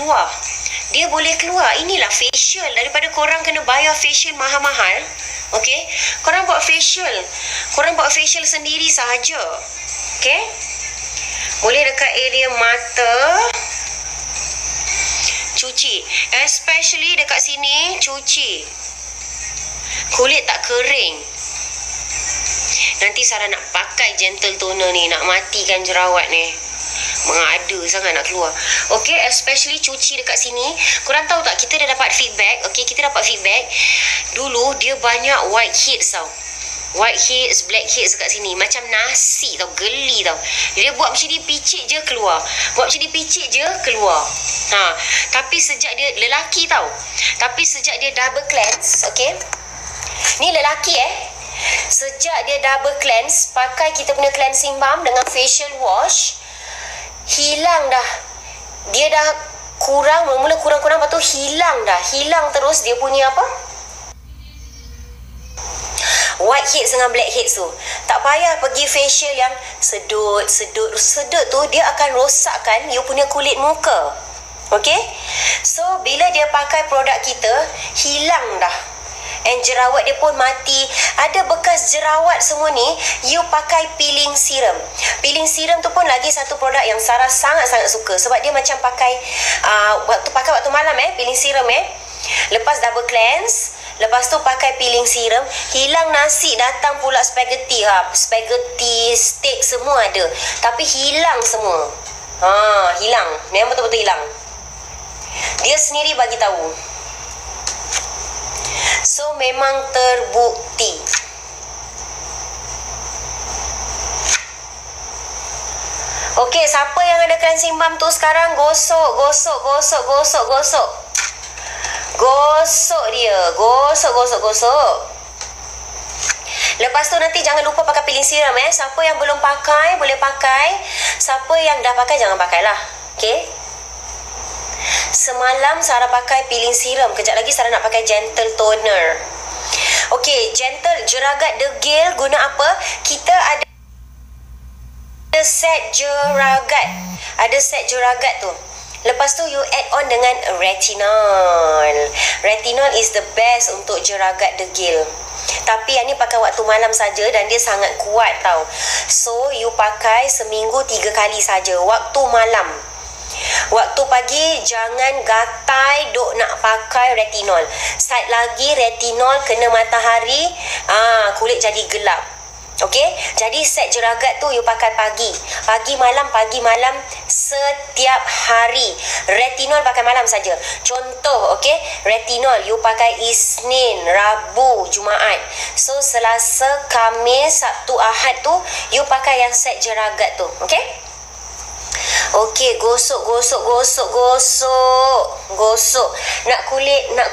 keluar. Dia boleh keluar. Inilah facial. Daripada korang kena bayar facial mahal-mahal, okey, korang buat facial. Korang buat facial sendiri sahaja. Okey, boleh dekat area mata, cuci. Especially dekat sini, cuci. Kulit tak kering. Nanti Sarah nak pakai gentle toner ni, nak matikan jerawat ni. Mengada sangat nak keluar. Okay, especially cuci dekat sini. Korang tahu tak, kita dah dapat feedback. Okay, kita dapat feedback. Dulu dia banyak whiteheads tau. Whiteheads, blackheads dekat sini. Macam nasi tau, geli tau. Dia buat macam ni, picit je keluar. Buat macam ni, picit je keluar. Tapi sejak dia, lelaki tau. Tapi sejak dia double cleanse, okay, ni lelaki sejak dia double cleanse, pakai kita punya cleansing balm dengan facial wash, hilang dah. Dia dah kurang, mula-mula kurang-kurang, lepas tu hilang dah. Hilang terus dia punya apa, whiteheads dengan blackheads tu. Tak payah pergi facial yang sedut tu, dia akan rosakkan you punya kulit muka. Okay, so bila dia pakai produk kita, hilang dah. And jerawat dia pun mati. Ada bekas jerawat semua ni, you pakai peeling serum. Peeling serum tu pun lagi satu produk yang Sarah sangat-sangat suka. Sebab dia macam pakai waktu malam peeling serum lepas double cleanse, lepas tu pakai peeling serum, hilang nasi, datang pula spaghetti. Spaghetti, steak semua ada. Tapi hilang semua. Hilang. Memang betul-betul hilang. Dia sendiri bagi tahu. So memang terbukti. Okey, siapa yang ada cleansing balm tu sekarang, gosok dia. Gosok. Lepas tu nanti jangan lupa pakai peeling serum Siapa yang belum pakai boleh pakai. Siapa yang dah pakai jangan pakailah. Okey. Semalam Sarah pakai peeling serum. Kejap lagi Sarah nak pakai gentle toner. Okey, gentle jeragat degil guna apa? Kita ada set jeragat. Ada set jeragat tu. Lepas tu you add on dengan retinol. Retinol is the best untuk jeragat degil. Tapi yang ni pakai waktu malam saja dan dia sangat kuat tau. So you pakai seminggu 3 kali saja waktu malam. Waktu pagi jangan gatai duk nak pakai retinol. Side lagi retinol kena matahari, kulit jadi gelap. Okey, jadi set jeragat tu you pakai pagi malam setiap hari. Retinol pakai malam saja. Contoh, okey, retinol you pakai Isnin, Rabu, Jumaat. So Selasa, Khamis, Sabtu, Ahad tu you pakai yang set jeragat tu. Okey? Okey, gosok. Nak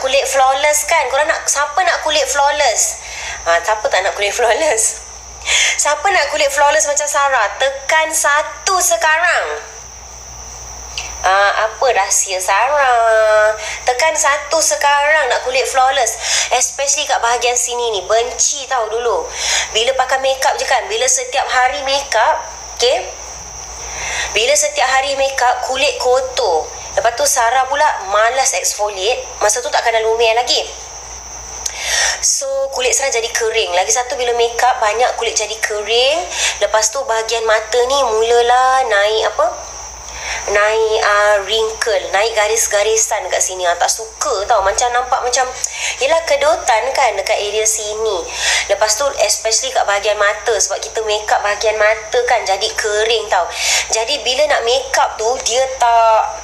kulit flawless kan? Korang siapa nak kulit flawless? Siapa tak nak kulit flawless? Siapa nak kulit flawless macam Sarah? Tekan 1 sekarang. Apa rahsia Sarah? Tekan 1 sekarang nak kulit flawless. Especially kat bahagian sini ni. Benci tau dulu. Bila pakai makeup je kan. Bila setiap hari makeup, okay, bila setiap hari makeup, kulit kotor. Lepas tu Sarah pula malas exfoliate. Masa tu tak kena Lumiere lagi. So kulit Sarah jadi kering. Lagi satu, bila makeup banyak kulit jadi kering. Lepas tu bahagian mata ni mulalah naik naik wrinkle, naik garis-garisan kat sini. Tak suka tau. Macam nampak macam yelah kedutan kan dekat area sini. Lepas tu especially kat bahagian mata, sebab kita makeup bahagian mata kan, jadi kering tau. Jadi bila nak makeup tu, dia tak,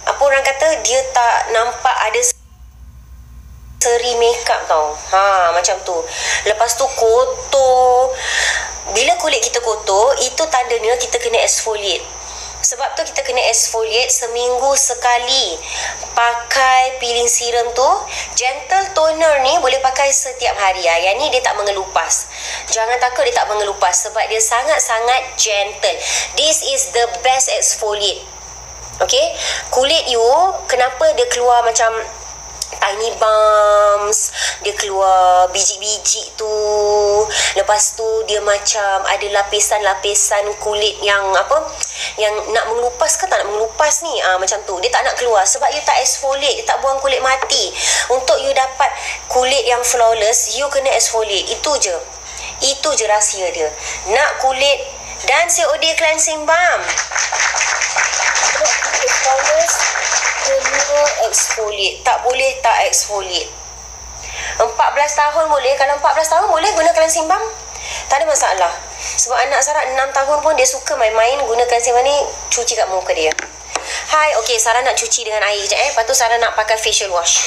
apa orang kata, dia tak nampak ada seri makeup tau. Macam tu. Lepas tu kotor. Bila kulit kita kotor, itu tandanya kita kena exfoliate. Sebab tu kita kena exfoliate seminggu sekali. Pakai peeling serum tu. Gentle toner ni boleh pakai setiap hari. Yang ni dia tak mengelupas. Jangan takut dia tak mengelupas, sebab dia sangat-sangat gentle. This is the best exfoliate. Okay, kulit you kenapa dia keluar macam tiny bumps, dia keluar biji-biji tu. Lepas tu dia macam ada lapisan-lapisan kulit yang apa, yang nak mengelupas ke tak nak mengelupas ni, macam tu. Dia tak nak keluar sebab you tak exfoliate, you tak buang kulit mati. Untuk you dapat kulit yang flawless, you kena exfoliate. Itu je rahsia dia. Nak kulit dan COD cleansing balm, nak kulit flawless, kena exfoliate. Tak boleh tak exfoliate. 14 tahun boleh. Kalau 14 tahun boleh guna cleansing balm, tak ada masalah. Sebab anak Sarah 6 tahun pun dia suka main-main guna cleansing balm ni, cuci kat muka dia. Hai, okey, Sarah nak cuci dengan air je Lepas tu Sarah nak pakai facial wash.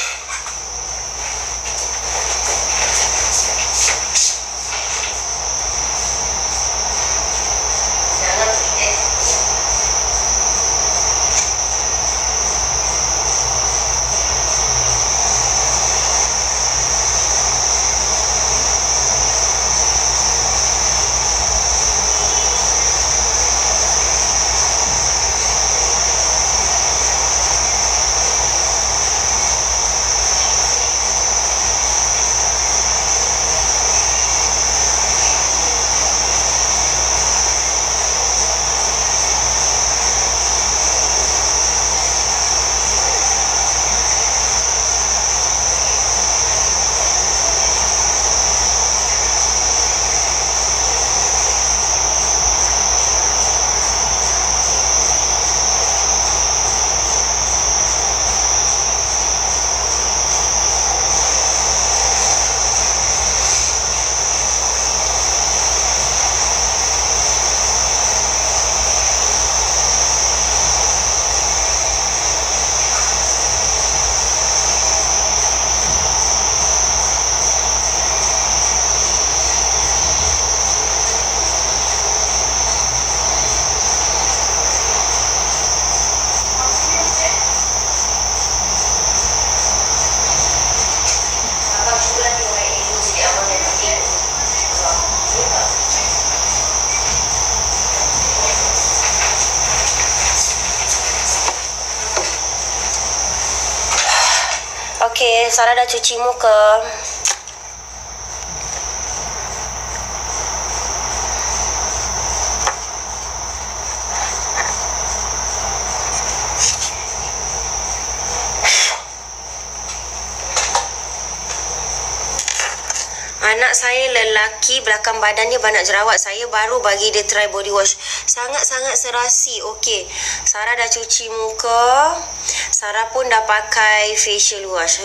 Okey, Sarah dah cuci muka. Anak saya lelaki, belakang badannya banyak jerawat. Saya baru bagi dia try body wash. Sangat-sangat serasi. Okey, Sarah dah cuci muka. Sarah pun dah pakai facial wash.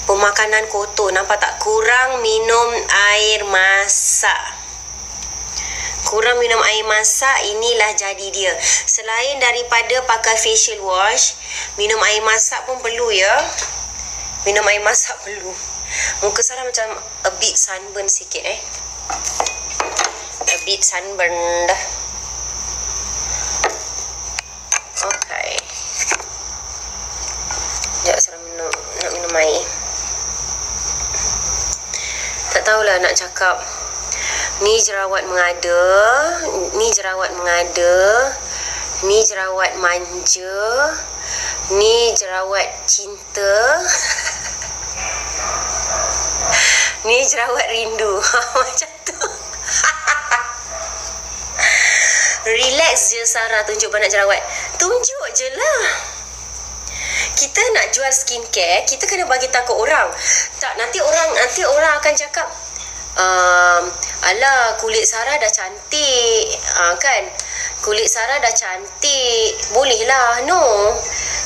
Pemakanan kotor. Nampak tak? Kurang minum air masak. Kurang minum air masak, inilah jadi dia. Selain daripada pakai facial wash, minum air masak pun perlu ya. Minum air masak perlu. Muka Sarah macam a bit sunburn sikit A bit sunburn dah. Okay. Sekejap Sarah nak minum air. Tak tahulah nak cakap. Ni jerawat mengada, ni jerawat mengada, ni jerawat manja, ni jerawat cinta. Ni jerawat rindu. Macam tu. Relax je Sarah, tunjuk banyak jerawat. Tunjuk je lah. Kita nak jual skincare, kita kena bagi tahu orang. Tak, nanti orang akan cakap, alah kulit Sarah dah cantik, kan? Kulit Sarah dah cantik, bolehlah. No,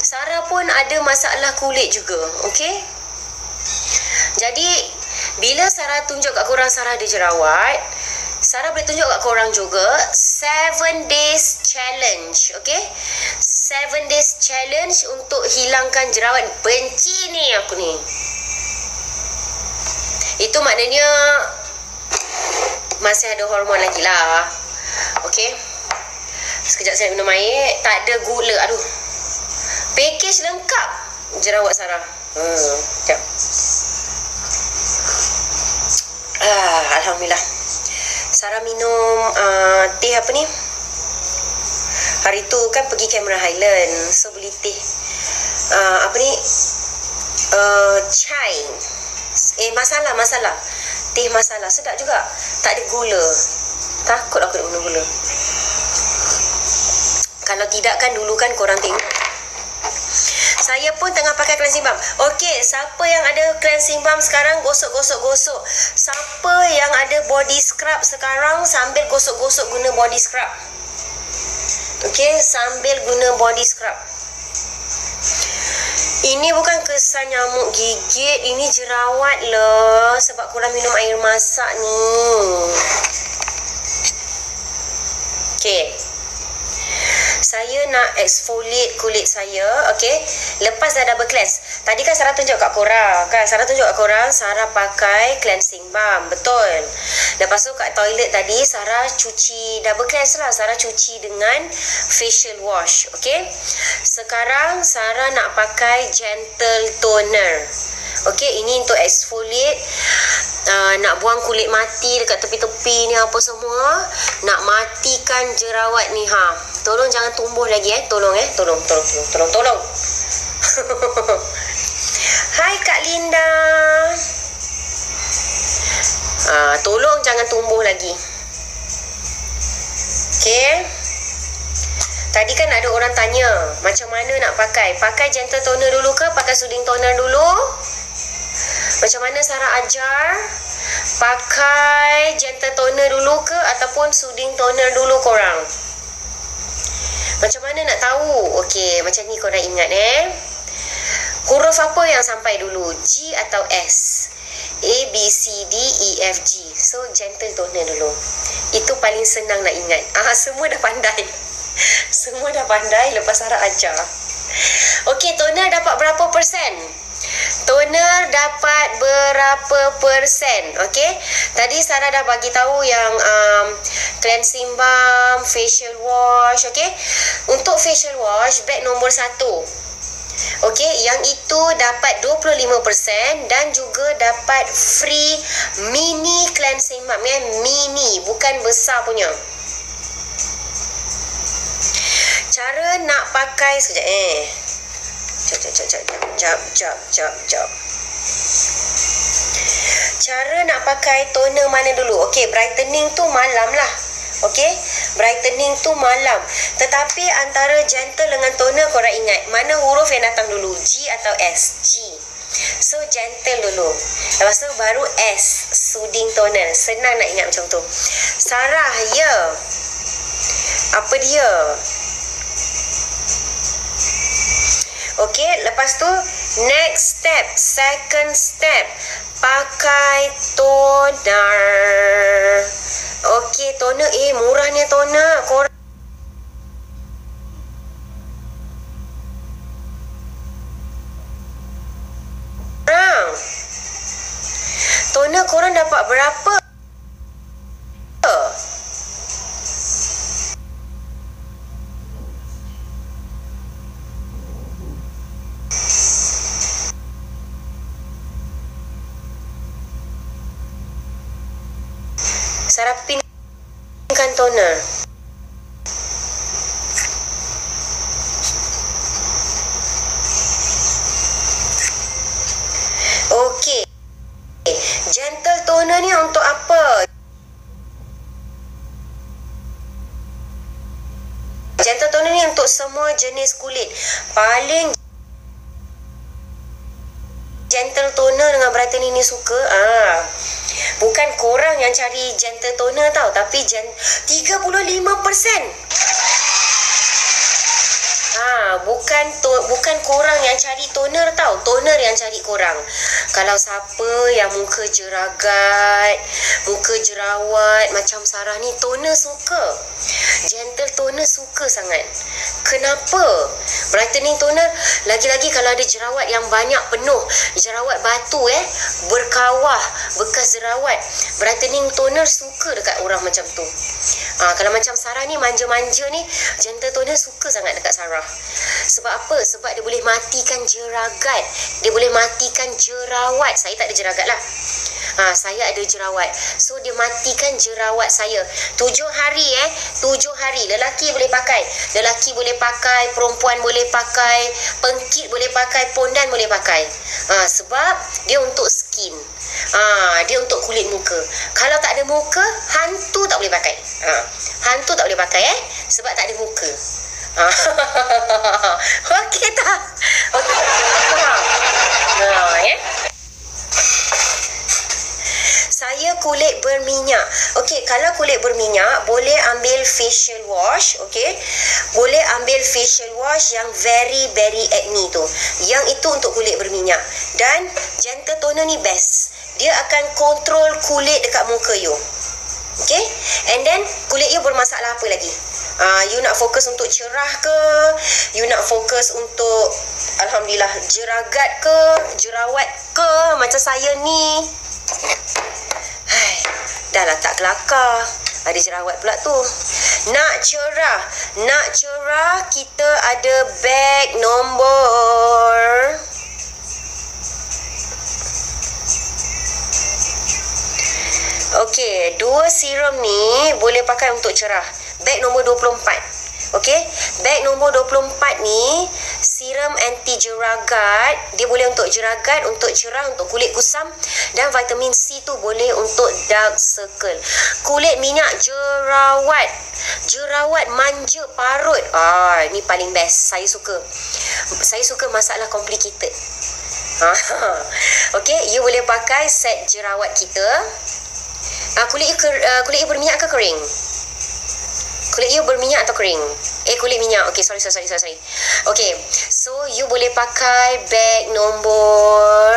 Sarah pun ada masalah kulit juga. Okay? Jadi bila Sarah tunjuk kat korang Sarah ada jerawat, Sarah boleh tunjuk kat korang juga 7 days challenge. Okay, 7 days challenge untuk hilangkan jerawat. Benci ni aku ni. Itu maknanya masih ada hormon lagi lah. Okay, sekejap saya minum air. Tak ada gula. Aduh, package lengkap jerawat Sarah. Sekejap. Alhamdulillah. Sarah minum teh apa ni? Hari tu kan pergi Cameron Highland, so beli teh apa ni, chai. Masalah. Teh masala. Sedap juga. Tak ada gula. Takut aku nak guna gula. Kalau tidak kan dulu kan korang tengok. Saya pun tengah pakai cleansing balm. Okey, siapa yang ada cleansing balm sekarang gosok. Siapa yang ada body scrub sekarang sambil gosok-gosok guna body scrub. Okey, sambil guna body scrub. Ini bukan kesan nyamuk gigit, ini jerawat lah sebab kurang minum air masak ni. Okey. Saya nak exfoliate kulit saya, okey. Lepas dah double cleanse. Tadi kan Sarah tunjuk kat korang, Sarah pakai cleansing balm, betul. Lepas tu kat toilet tadi Sarah cuci double cleanse lah. Sarah cuci dengan facial wash, okey. Sekarang Sarah nak pakai gentle toner. Okey, ini untuk exfoliate. Nak buang kulit mati dekat tepi-tepi ni apa semua. Nak matikan jerawat ni Tolong jangan tumbuh lagi Tolong. Hai Kak Linda. Tolong jangan tumbuh lagi. Okey. Tadi kan ada orang tanya macam mana nak pakai. Pakai gentle toner dulu ke pakai soothing toner dulu? Macam mana Sarah ajar? Pakai gentle toner dulu ke ataupun soothing toner dulu korang? Macam mana nak tahu? Okey, macam ni korang ingat Huruf apa yang sampai dulu? G atau S? A, B, C, D, E, F, G. So, gentle toner dulu. Itu paling senang nak ingat. Semua dah pandai. Semua dah pandai lepas Sarah ajar. Okey, toner dapat berapa persen? Toner dapat berapa persen? Okey. Tadi Sarah dah bagi tahu yang cleansing balm, facial wash, okey. Untuk facial wash, beg nombor 1. Okey, yang itu dapat 25% dan juga dapat free mini cleansing balm mini, bukan besar punya. Cara nak pakai sekejap Jap. Cara nak pakai toner mana dulu? Okey, brightening tu malam lah. Okey, brightening tu malam. Tetapi antara gentle dengan toner korang ingat mana huruf yang datang dulu? G atau S? G. So gentle dulu. Lepas tu baru S, soothing toner. Senang nak ingat macam tu. Sarah, ya. Apa dia? Okey, lepas tu next step, second step, pakai toner. Okey, toner murahnya toner. Korang toner korang dapat berapa? Sarah pinkan toner. Okey. Gentle toner ni untuk apa? Gentle toner ni untuk semua jenis kulit. Paling gentle toner dengan brightening ni suka. Bukan korang yang cari gentle toner tau, tapi 35%. Bukan korang yang cari toner tau, toner yang cari korang. Kalau siapa yang muka jeragat, muka jerawat macam Sarah ni, toner suka. Gentle toner suka sangat. Kenapa? Brightening toner, lagi-lagi kalau ada jerawat yang banyak penuh, jerawat batu berkawah, bekas jerawat, brightening toner suka dekat orang macam tu. Kalau macam Sarah ni manja-manja ni, gentle toner suka sangat dekat Sarah. Sebab apa? Sebab dia boleh matikan jeragat, dia boleh matikan jerawat. Saya tak ada jeragat lah. Saya ada jerawat. So dia matikan jerawat saya. 7 hari 7 hari. Lelaki boleh pakai. Lelaki boleh pakai, perempuan boleh pakai, pengkit boleh pakai, pondan boleh pakai. Sebab dia untuk skin. Dia untuk kulit muka. Kalau tak ada muka, hantu tak boleh pakai. Hantu tak boleh pakai sebab tak ada muka. Okey tak? Okey. Saya kulit berminyak. Okey, kalau kulit berminyak, boleh ambil facial wash, okey? Boleh ambil facial wash yang very acne tu. Yang itu untuk kulit berminyak. Dan gentle toner ni best. Dia akan kontrol kulit dekat muka you. Okay? And then kulit you bermasalah apa lagi? You nak fokus untuk cerah ke? You nak fokus untuk alhamdulillah jeragat ke? Jerawat ke? Macam saya ni. Dah lah tak kelakar. Ada jerawat pula tu. Nak cerah kita ada beg nombor okey, 2 serum ni boleh pakai untuk cerah. Beg nombor 24. Okey, beg nombor 24 ni serum anti jeragat. Dia boleh untuk jeragat, untuk cerah, untuk kulit kusam, dan vitamin C tu boleh untuk dark circle. Kulit minyak jerawat manja parut. Ni paling best. Saya suka masalah complicated. Okey, you boleh pakai set jerawat kita. Kulit you berminyak ke kering? Kulit you berminyak atau kering? Kulit minyak. Okay, sorry. Okay, so you boleh pakai beg nombor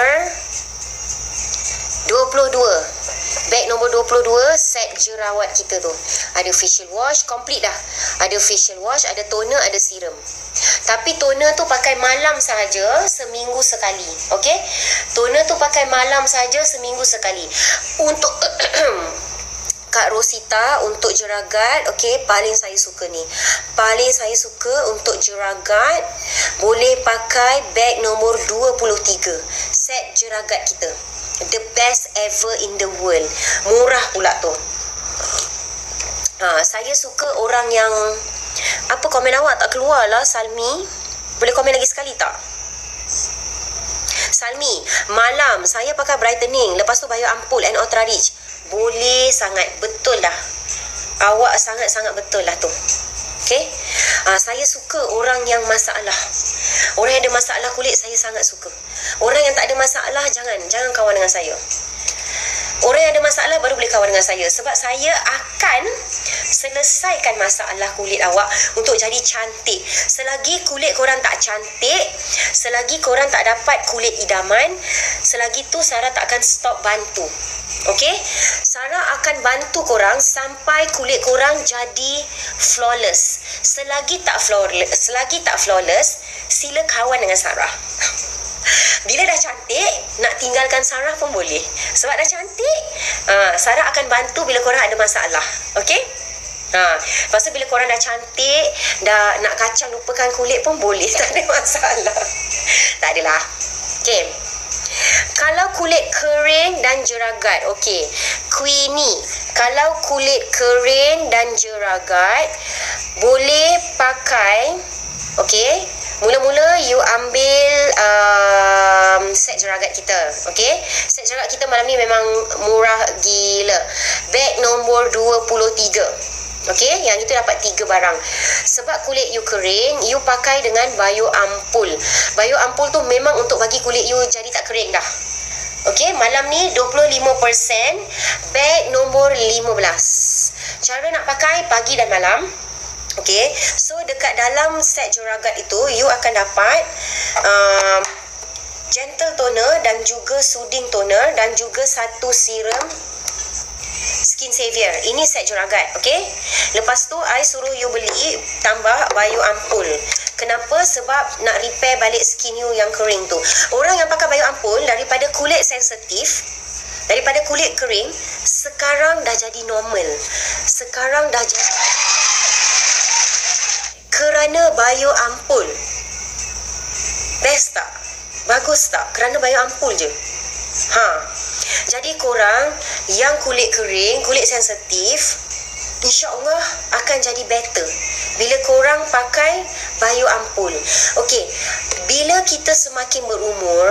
22. Beg nombor 22, set jerawat kita tu. Ada facial wash, complete dah. Ada facial wash, ada toner, ada serum. Tapi toner tu pakai malam sahaja, seminggu sekali. Okay? Toner tu pakai malam sahaja, seminggu sekali. Untuk Kak Rosita, untuk jeragat, okey, paling saya suka ni. Paling saya suka untuk jeragat, boleh pakai beg nombor 23. Set jeragat kita. The best ever in the world. Murah pula tu. Saya suka orang yang... Apa komen awak tak keluar lah, Salmi? Boleh komen lagi sekali tak? Salmi, malam saya pakai brightening, lepas tu Bio Ampul and Ultra Rich. Boleh sangat, betul dah. Awak sangat-sangat betul lah tu. Okay? Saya suka orang yang masalah. Orang yang ada masalah kulit, saya sangat suka. Orang yang tak ada masalah, jangan kawan dengan saya. Orang yang ada masalah baru boleh kawan dengan saya. Sebab saya akan selesaikan masalah kulit awak untuk jadi cantik. Selagi kulit korang tak cantik, selagi korang tak dapat kulit idaman, selagi tu Sarah tak akan stop bantu. Okay? Sarah akan bantu korang sampai kulit korang jadi flawless. Selagi tak flawless, sila kawan dengan Sarah. Bila dah cantik, nak tinggalkan Sarah pun boleh. Sebab dah cantik, Sarah akan bantu bila korang ada masalah. Okay? Lepas tu bila korang dah cantik, dah nak kacang lupakan kulit pun boleh. Tak ada masalah. Tak adalah. Okay. Kalau kulit kering dan jeragat, okey, Queenie, kalau kulit kering dan jeragat, boleh pakai, okey, mula-mula you ambil set jeragat kita, okey. Set jeragat kita malam ni memang murah gila. Beg nombor 23. Okey, yang itu dapat 3 barang. Sebab kulit you kering, you pakai dengan Bio Ampul. Bio Ampul tu memang untuk bagi kulit you jadi tak kering dah. Okey, malam ni 25%, beg nombor 15. Cara nak pakai pagi dan malam. Okey, so dekat dalam set jeragat itu, you akan dapat gentle toner dan juga soothing toner dan juga satu serum Skin Savior. Ini set jeragat, okey? Lepas tu, I suruh you beli tambah Bio Ampul. Kenapa? Sebab nak repair balik skin you yang kering tu. Orang yang pakai Bio Ampul daripada kulit sensitif, daripada kulit kering, sekarang dah jadi normal. Sekarang dah jadi... Kerana Bio Ampul. Best tak? Bagus tak? Kerana Bio Ampul je. Jadi korang yang kulit kering, kulit sensitif, InsyaAllah akan jadi better bila korang pakai Bayu Ampul. Okey, bila kita semakin berumur,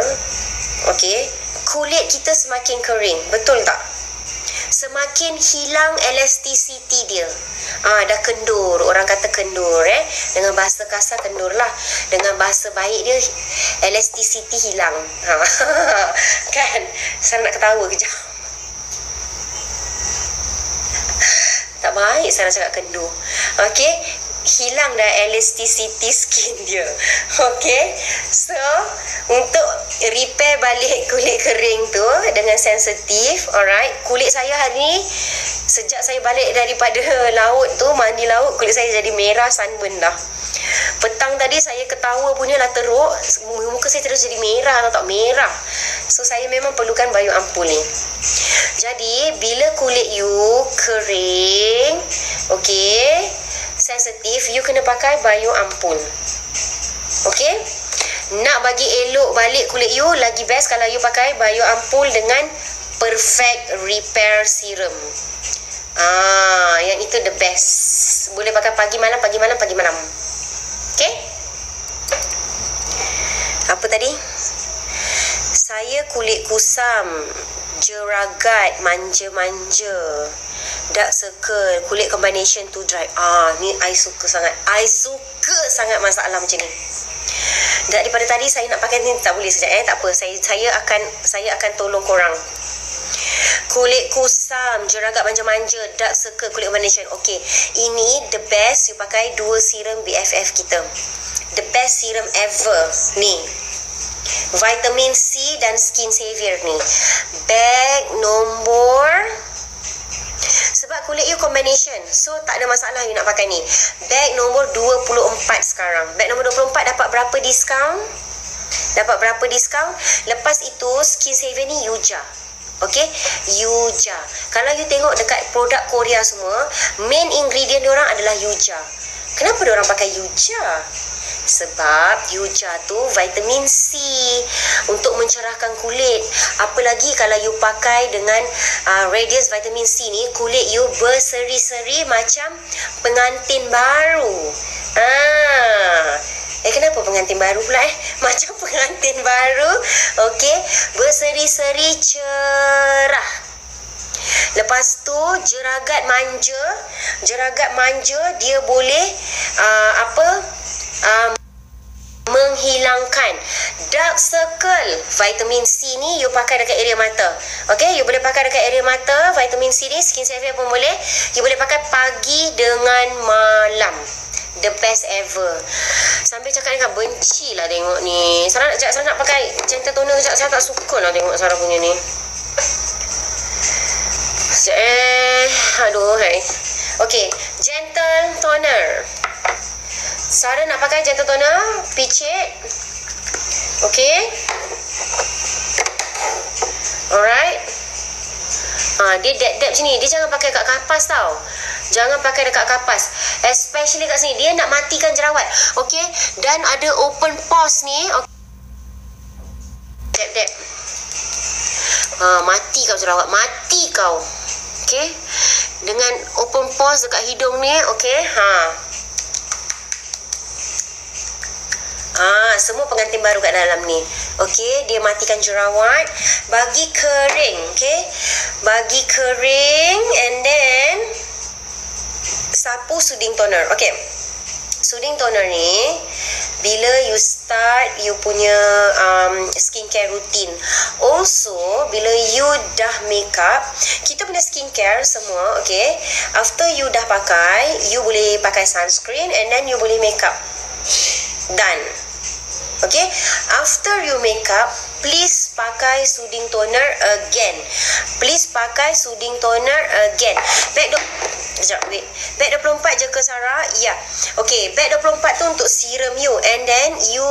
okey, kulit kita semakin kering, betul tak? Semakin hilang elasticity dia. Dah kendur, orang kata kendur dengan bahasa kasar kendur lah, dengan bahasa baik dia elasticity hilang. Kan, saya nak ketawa kejap. Tak baik saya cakap kendur. Okey, hilang dah elasticity skin dia. Okey, so untuk repair balik kulit kering tu dengan sensitif, alright, kulit saya hari ni sejak saya balik daripada laut tu, mandi laut, kulit saya jadi merah, sunburn dah. Petang tadi saya ketawa punya lah teruk, muka saya terus jadi merah, tahu tak, merah. So saya memang perlukan Bayu Ampul ni. Jadi bila kulit you kering, okey, sensitif, you kena pakai Bayu Ampul. Okey, nak bagi elok balik kulit you, lagi best kalau you pakai Bayu Ampul dengan Perfect Repair Serum. Yang itu the best. Boleh pakai pagi malam, pagi malam, pagi malam. Okey, apa tadi? Saya kulit kusam, jeragat, manja-manja, dark circle, kulit combination too dry. Ni I suka sangat. I suka sangat masalah macam ni. Daripada tadi saya nak pakai ni, tak boleh sekejap tak apa. Saya akan tolong korang. Kulit kusam, jeragat manja-manja, dark circle, kulit combination. Okey, ini the best. You pakai 2 serum BFF kita. The best serum ever ni. Vitamin C dan Skin Savior ni. Bag nombor, sebab kulit you combination, so tak ada masalah you nak pakai ni. Bag nombor 24 sekarang. Bag nombor 24 dapat berapa diskaun? Dapat berapa diskaun? Lepas itu Skin Savior ni Yuja. Okey, Yuja. Kalau you tengok dekat produk Korea semua, main ingredient diorang adalah Yuja. Kenapa diorang pakai Yuja? Sebab Yuja tu vitamin C untuk mencerahkan kulit. Apalagi kalau you pakai dengan Radiance Vitamin C ni, kulit you berseri-seri macam pengantin baru. Kenapa pengantin baru pula Macam pengantin baru. Okey, berseri-seri cerah. Lepas tu jeragat manja dia boleh menghilangkan dark circle. Vitamin C ni you pakai dekat area mata. Okey, you boleh pakai dekat area mata. Vitamin C ni Skin Savior pun boleh. You boleh pakai pagi dengan malam. The best ever. Sambil cakap ni kan, benci lah tengok ni. Sarah nak pakai gentle toner kejap. Saya tak suka lah tengok Sarah punya ni. Okey, gentle toner. Sarah nak pakai gentle toner, picit. Okey, alright. Dia dab macam ni. Dia jangan pakai kat kapas tau. Jangan pakai dekat kapas, especially kat sini. Dia nak matikan jerawat. Okey, dan ada open pores ni. Dab. Mati kau jerawat, mati kau. Okey, dengan open pores dekat hidung ni. Okey, semua pengantin baru kat dalam ni. Okey, dia matikan jerawat, bagi kering. Okey, bagi kering, and then sapu soothing toner. Okey, soothing toner ni bila you start you punya skincare routine. Also bila you dah make up, kita punya skincare semua, okey, after you dah pakai, you boleh pakai sunscreen and then you boleh make up. Done. Okay, after you make up, please pakai soothing toner again. Please pakai soothing toner again. Bag Bag 24 je ke Sarah? Ya. Okay, bag 24 tu untuk serum you, and then you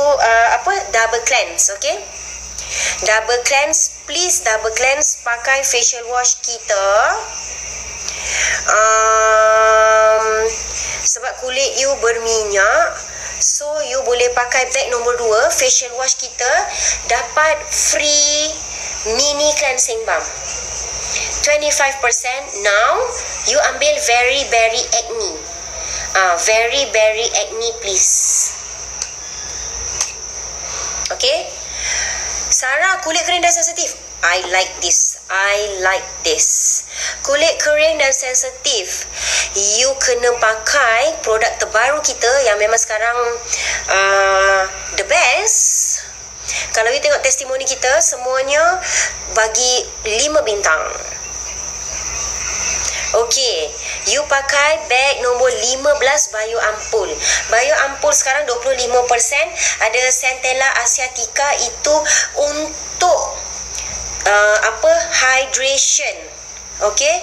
double cleanse. Okay, double cleanse. Please double cleanse. Pakai facial wash kita. Sebab kulit you berminyak, so you boleh pakai bag nombor 2, facial wash kita. Dapat free mini cleansing balm. 25%. Now you ambil very berry acne. Very berry acne please. Okay. Sarah, kulit kering dan sensitif. I like this. Kulit kering dan sensitif, you kena pakai produk terbaru kita yang memang sekarang the best. Kalau you tengok testimoni kita, semuanya bagi 5 bintang. Okey, you pakai beg nombor 15 Bayu Ampul. Bayu Ampul sekarang 25%. Ada Centella Asiatica, itu untuk hydration. Okey,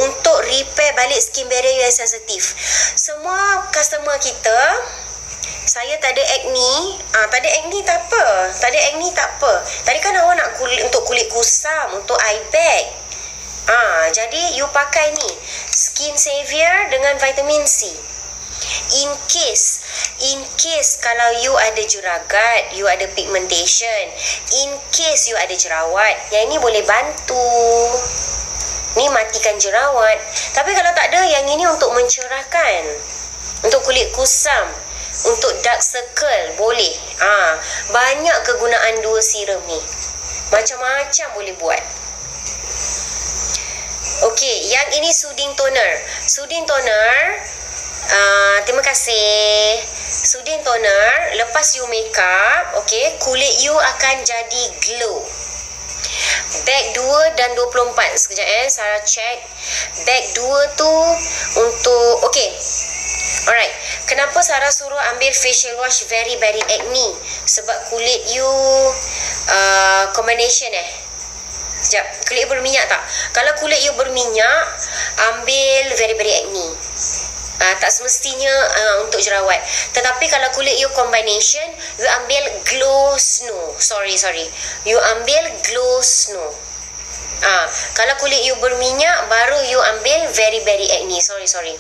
untuk repair balik skin barrier yang sensitif. Semua customer kita, saya tak ada acne. Tak ada acne tak apa. Tadi kan awak nak untuk kulit kusam, untuk eye bag. Jadi you pakai ni Skin Savior dengan vitamin C. In case kalau you ada jeragat, you ada pigmentation, in case you ada jerawat, yang ini boleh bantu. Ni matikan jerawat. Tapi kalau tak ada, yang ini untuk mencerahkan, untuk kulit kusam, untuk dark circle, boleh. Banyak kegunaan dua serum ni. Macam-macam boleh buat. Okey, yang ini soothing toner. Terima kasih. Soothing toner, lepas you make up, okey, kulit you akan jadi glow. Bag 2 dan 24. Sekejap Sarah check. Bag 2 tu untuk, okey. Alright. Kenapa Sarah suruh ambil facial wash very berry acne? Sebab kulit you combination sekejap, kulit you berminyak tak? Kalau kulit you berminyak, ambil very berry acne. Tak semestinya untuk jerawat. Tetapi kalau kulit you combination, you ambil glow snow. Sorry. You ambil glow snow. Kalau kulit you berminyak, baru you ambil very berry acne. Sorry.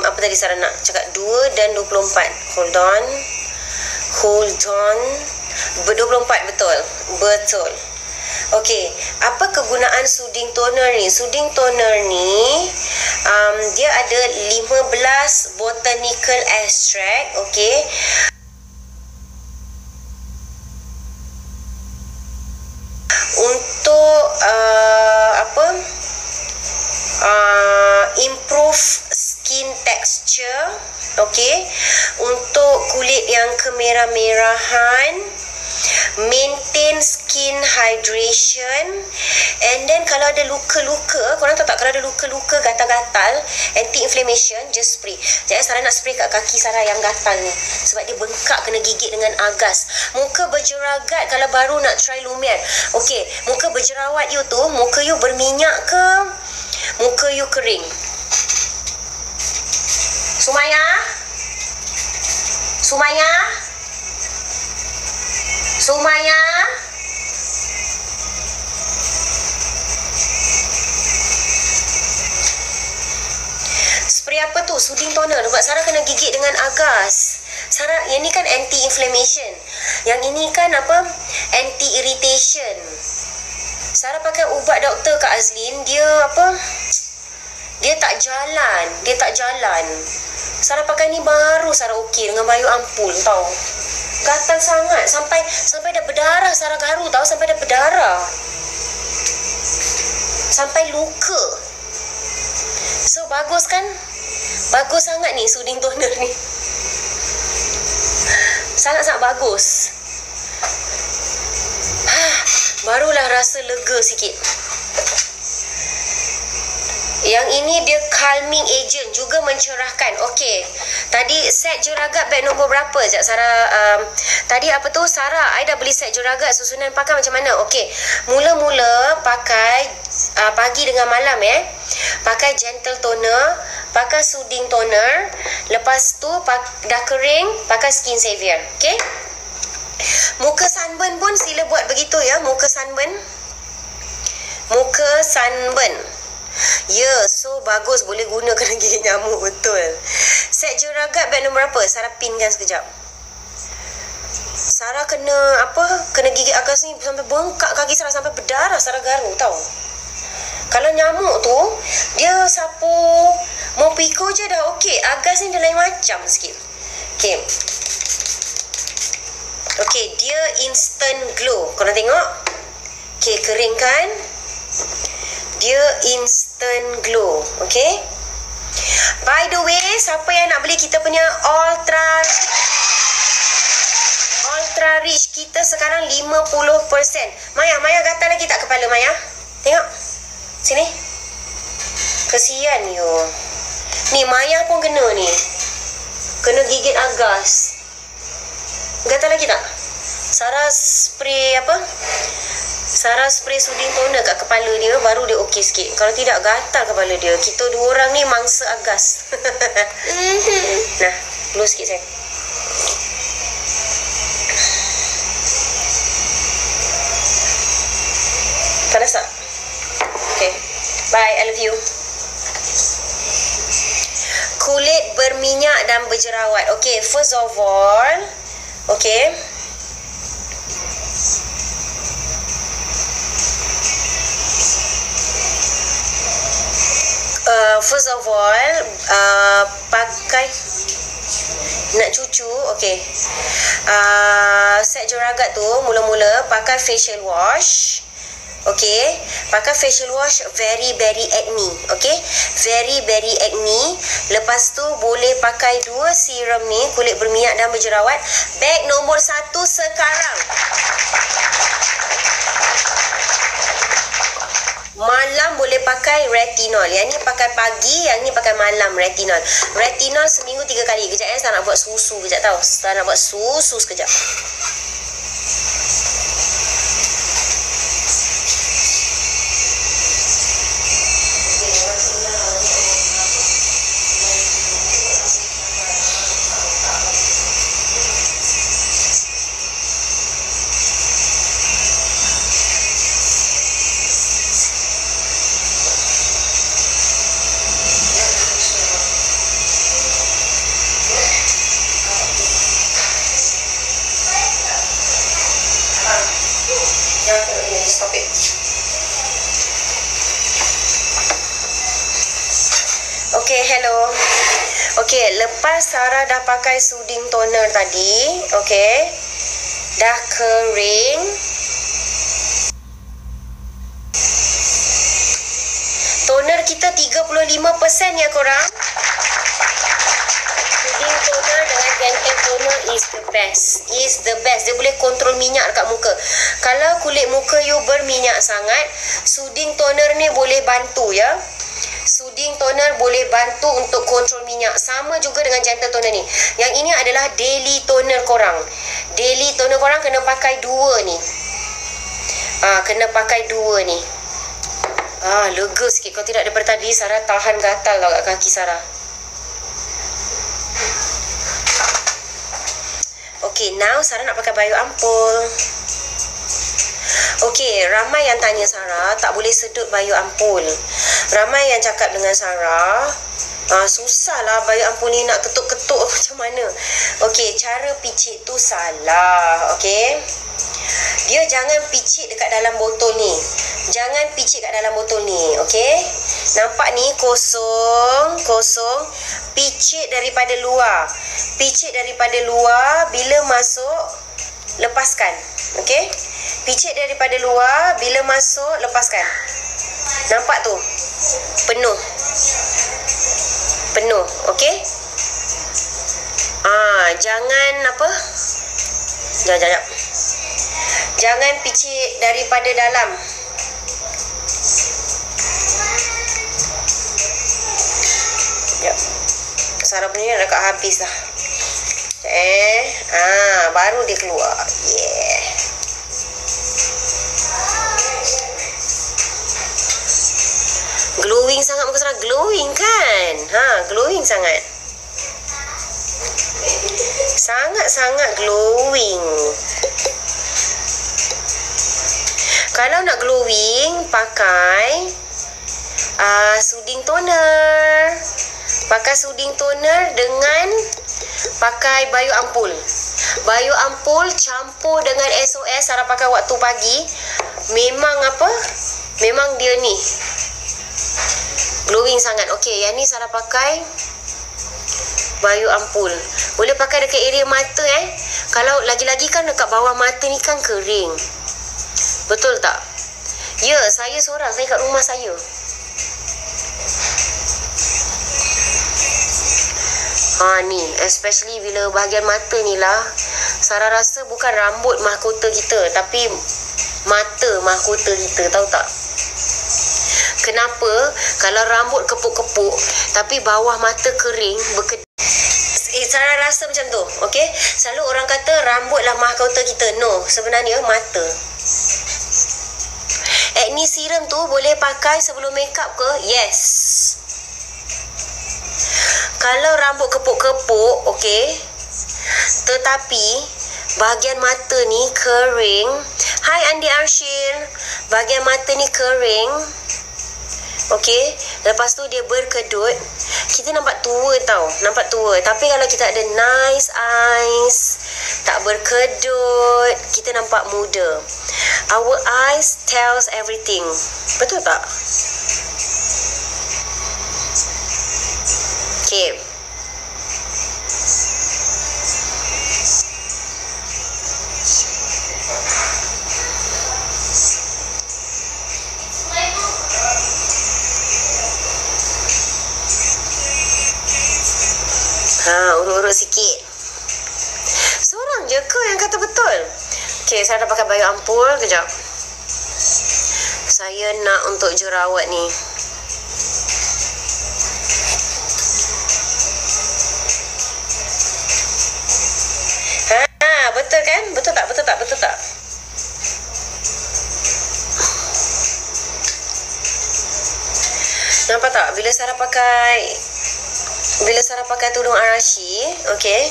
Apa tadi Sarah nak cakap? 2 dan 24. Hold on. 24 betul. Okey, apa kegunaan soothing toner ni? Soothing toner ni dia ada 15 botanical extract, okey. Untuk improve skin texture, okey. Untuk kulit yang kemerah-merahan, maintain skin hydration. And then kalau ada luka-luka, korang tahu tak, kalau ada luka-luka, gatal-gatal, anti-inflammation, just spray. Jangan Sarah nak spray kat kaki Sarah yang gatal ni, sebab dia bengkak, kena gigit dengan agas. Muka berjeragat, kalau baru nak try Lumiere, okey, muka berjerawat you tu, muka you berminyak ke, muka you kering? Sumaya. Spray apa tu? Soothing toner. Sebab Sarah kena gigit dengan agas. Sarah, yang ni kan anti-inflammation. Yang ini kan anti-irritation. Sarah pakai ubat doktor Kak Azlin. Dia tak jalan. Sarah pakai ni baru Sarah okey dengan Bayu Ampul tau. Gatal sangat sampai dah berdarah. Sarah garu tau, sampai dah berdarah, sampai luka. So bagus kan? Bagus sangat ni soothing toner ni. Sangat-sangat bagus. Barulah rasa lega sikit. Yang ini dia calming agent, juga mencerahkan. Okey. Tadi set jeragat beg nombor berapa? Sekejap Sarah. Tadi apa tu? Sarah, I dah beli set jeragat. Susunan pakai macam mana? Okey. Mula-mula pakai pagi dengan malam pakai gentle toner, pakai soothing toner. Lepas tu dah kering, pakai skin savior. Okey. Muka sunburn pun sila buat begitu ya. Muka sunburn. Ya, so bagus, boleh guna kena gigit nyamuk, betul. Set jeragat beg nombor berapa? Sarah pinkan sekejap. Sarah kena kena gigit agas ni sampai bengkak kaki Sarah, sampai berdarah. Sarah garu tau. Kalau nyamuk tu dia sapu mau pikul je dah okey. Agas ni dia lain macam sikit. Okey. Okey, dia instant glow. Korang tengok. Okey, keringkan. Dia instant glow. Okey. By the way, siapa yang nak beli kita punya Ultra Rich, kita sekarang 50%. Maya gatal lagi tak kepala Maya? Tengok. Sini. Kesian you. Ni Maya pun kena ni. Kena gigit agas. Gatal lagi tak? Sarah spray Sarah spray soothing toner kat kepala dia, baru dia okey sikit. Kalau tidak, gatal kepala dia. Kita dua orang ni mangsa agas. Nah, blow sikit saya. Panas tak? Okay. Bye, I love you. Kulit berminyak dan berjerawat. Okay, first of all, okay, first of all, pakai nak cucu, okay, set jeragat tu mula-mula pakai facial wash. Okay, pakai facial wash very acne. Okay, very acne. Lepas tu boleh pakai 2 serum ni, kulit berminyak dan berjerawat. Bag nombor 1 sekarang. Malam boleh pakai retinol. Yang ni pakai pagi, yang ni pakai malam retinol. Retinol seminggu 3 kali. Kejap saya nak buat susu kejap tau. Saya nak buat susu sekejap. Okay, hello. Okay, lepas Sarah dah pakai soothing toner tadi, okay, dah kering. Toner kita 35% ya korang. Soothing toner dengan gentle toner is the best. Is the best. Dia boleh kontrol minyak dekat muka. Kalau kulit muka you berminyak sangat, soothing toner ni boleh bantu ya. Soothing toner boleh bantu untuk kontrol minyak. Sama juga dengan gentle toner ni. Yang ini adalah daily toner korang. Daily toner korang kena pakai 2 ni. Kena pakai 2 ni. Lega sikit. Kalau tidak daripada tadi Sarah tahan gatal tau kat kaki Sarah. Okay, now Sarah nak pakai bayu ampul. Okay, ramai yang tanya Sarah tak boleh sedut bayu ampul. Ramai yang cakap dengan Sarah, susahlah bayu ampul ni nak ketuk-ketuk macam mana. Okay, cara picit tu salah. Okay, dia jangan picit dekat dalam botol ni. Jangan picit kat dalam botol ni. Okay, nampak ni kosong. Picit daripada luar. Picit daripada luar. Bila masuk, lepaskan. Okay, picit daripada luar, bila masuk lepaskan. Nampak tu? Penuh. Okey? Jangan Sekejap. Jangan picit daripada dalam. Sekejap. Sarah punya dah dekat habis dah. Baru dia keluar. Yeah. Glowing sangat muka Sarah. Glowing kan? Glowing sangat. Sangat-sangat glowing. Kalau nak glowing, pakai soothing toner. Pakai soothing toner dengan pakai bayu ampul. Bayu Ampul campur dengan SOS Sarah pakai waktu pagi. Memang apa? Memang dia ni glowing sangat. Okey, yang ni Sarah pakai Bayu Ampul. Boleh pakai dekat area mata Kalau lagi-lagi kan dekat bawah mata ni kan kering. Betul tak? Ya, saya seorang. Saya kat rumah saya. Ni especially bila bahagian mata ni lah, Sarah rasa bukan rambut mahkota kita, tapi mata mahkota kita, tahu tak? Kenapa? Kalau rambut kepuk-kepuk tapi bawah mata kering, Sarah rasa macam tu. Okay, selalu orang kata rambut lah mahkota kita. No, sebenarnya mata. Acne serum tu boleh pakai sebelum makeup ke? Yes. Kalau rambut kepuk-kepuk, okey, tetapi bahagian mata ni kering. Hai Andi Arshil, bahagian mata ni kering, okey, lepas tu dia berkedut, kita nampak tua tau, nampak tua. Tapi kalau kita ada nice eyes, tak berkedut, kita nampak muda. Our eyes tells everything. Betul tak? Okay. Urut-urut sikit. Seorang je ke yang kata betul? Okay, saya dah pakai Bayu Ampul. Kejap. Saya nak untuk jerawat ni. Betul kan? Betul tak? Betul tak? Betul tak? Nampak tak? Bila Sarah pakai tudung Arashi, okey.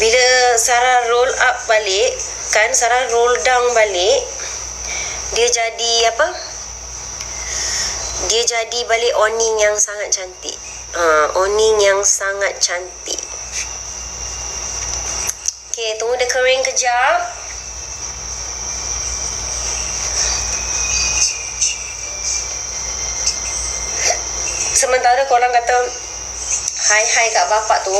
Bila Sarah roll up balik, kan Sarah roll down balik, dia jadi apa? Dia jadi balik owning yang sangat cantik. Owning yang sangat cantik. Okay, tunggu dia kering kejap. Sementara korang kata hai kat bapak tu,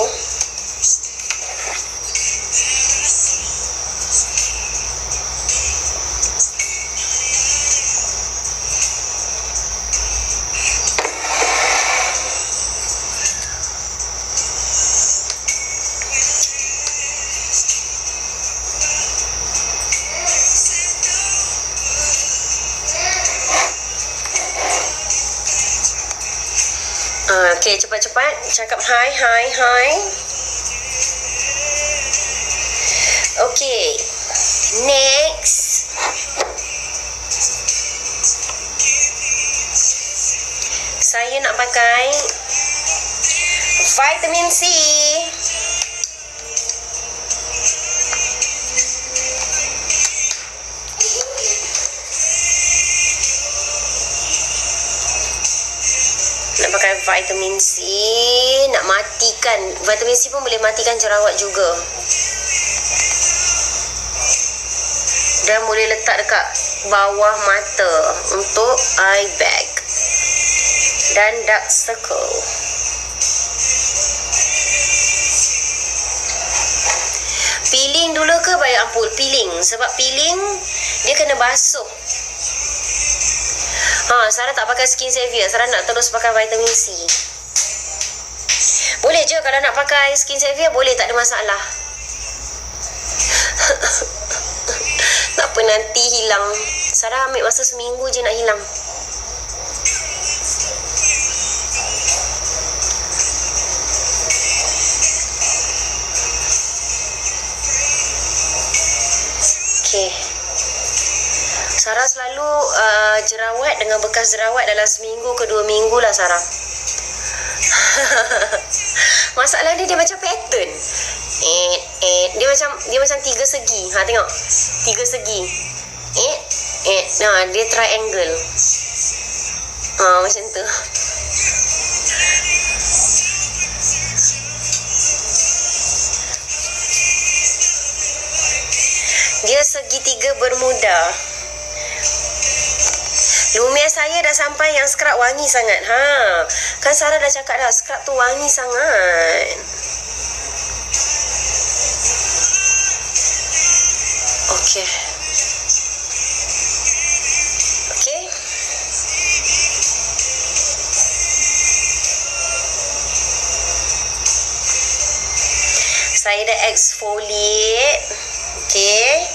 okay, cepat-cepat cakap hai. Okay, next. Saya nak pakai vitamin C. Nak pakai vitamin C, nak matikan. Vitamin C pun boleh matikan jerawat juga. Dan boleh letak dekat bawah mata untuk eye bag dan dark circle. Peeling dulu ke Bayu Ampul? Peeling. Sebab peeling dia kena basuh. Sarah tak pakai skin savior. Sarah nak terus pakai vitamin C. Boleh je kalau nak pakai skin savior, boleh, tak ada masalah. Tak apa, nanti hilang. Sarah ambil masa seminggu je nak hilang. Okay. Sarah selalu jerawat dengan bekas jerawat dalam seminggu ke 2 minggu lah Sarah. Masalah dia macam pattern. Dia macam 3 segi. Tengok. 3 segi. Dia triangle. Macam tu. segitiga bermuda. Lumiere saya dah sampai yang scrub wangi sangat. Kan Sarah dah cakap dah, scrub tu wangi sangat. Okey. Okey. Saya dah exfoliate. Okey.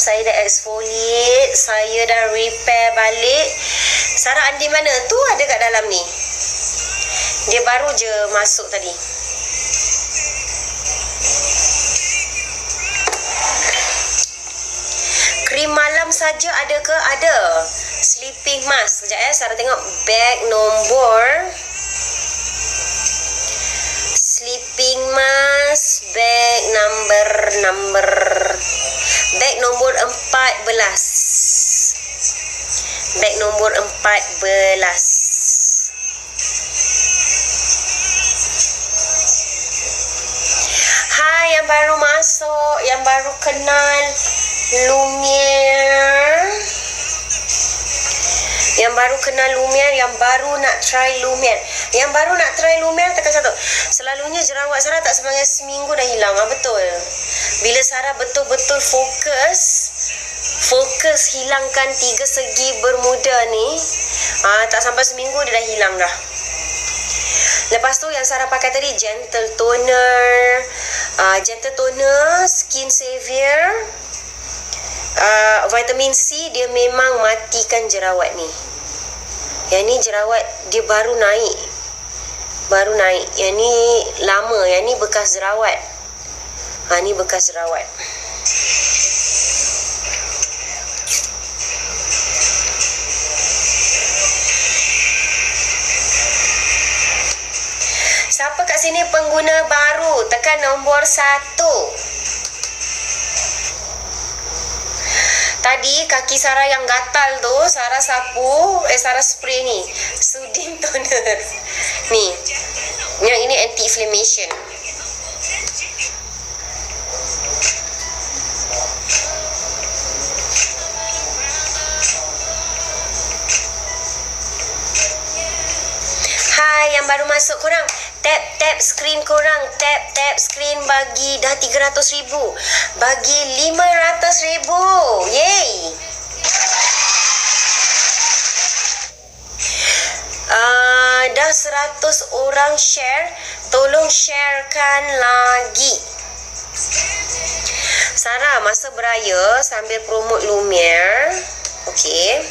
Saya dah exfoliate, saya dah repair balik. Sarah Andi mana? Tu ada kat dalam ni. Dia baru je masuk tadi. Krim malam saja ada ke? Ada. Sleeping mask. Sekejap Sarah tengok bag nombor. Sleeping mask, bag number bag nombor 14. Bag nombor 14. Hai yang baru masuk, yang baru kenal Lumiere. Yang baru kenal Lumiere, yang baru nak try Lumiere. Yang baru nak try Lumiere tekan satu. Selalunya jerawat Sarah tak sebanyak seminggu dah hilang. Betul. Bila Sarah betul-betul fokus hilangkan 3 segi bermuda ni, tak sampai seminggu dia dah hilang dah. Lepas tu yang Sarah pakai tadi gentle toner, skin savior, vitamin C, dia memang matikan jerawat ni. Yang ni jerawat dia baru naik. Yang ni lama, yang ni bekas jerawat. Ni bekas jerawat. Siapa kat sini pengguna baru? Tekan nombor 1. Tadi kaki Sarah yang gatal tu, Sarah sapu, Sarah spray ni, soothing toner. Ni. Yang ini anti-inflammation. Hai yang baru masuk, korang tap screen korang, tap screen bagi dah 300,000, bagi 500,000. Yay. Dah 100 orang share, tolong sharekan lagi. Sarah masa beraya sambil promote Lumiere. Okey.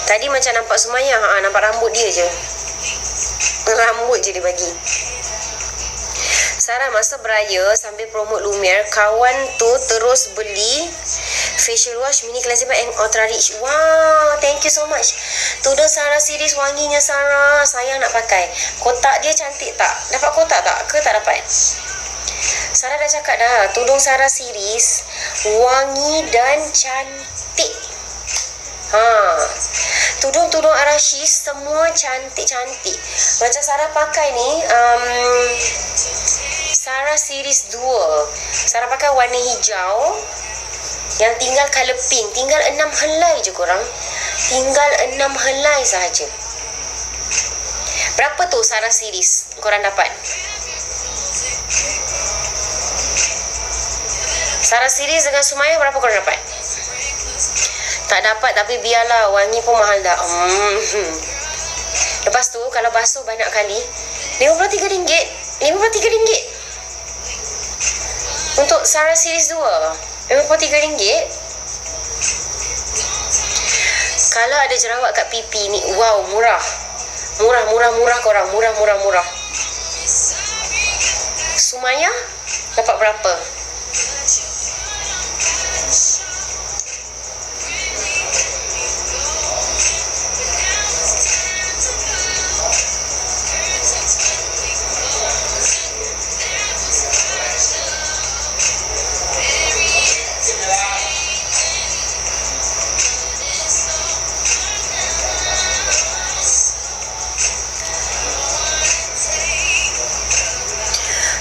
Tadi macam nampak semayang, nampak rambut dia je. Rambut je dia bagi. Sarah masa beraya sambil promote Lumiere, kawan tu terus beli facial wash mini cleansing and ultra rich. Wow, thank you so much. Tudung Sarah series wanginya Sarah, sayang nak pakai. Kotak dia cantik tak? Dapat kotak tak? Ke tak dapat? Sarah dah cakap dah, tudung Sarah series wangi dan cantik. Tudung-tudung Arashis semua cantik-cantik. Macam Sarah pakai ni Sarah series 2. Sarah pakai warna hijau, yang tinggal colour pink. Tinggal 6 helai je korang. Tinggal 6 helai sahaja. Berapa tu Sarah series korang dapat? Sarah series dengan Sumaya berapa korang dapat? Tak dapat, tapi biarlah, wangi pun mahal dah. Lepas tu kalau basuh banyak kali, RM53. RM53 untuk Sarah series 2. RM53. Kalau ada jerawat kat pipi ni, wow, murah korang. Murah. Sumaya dapat berapa?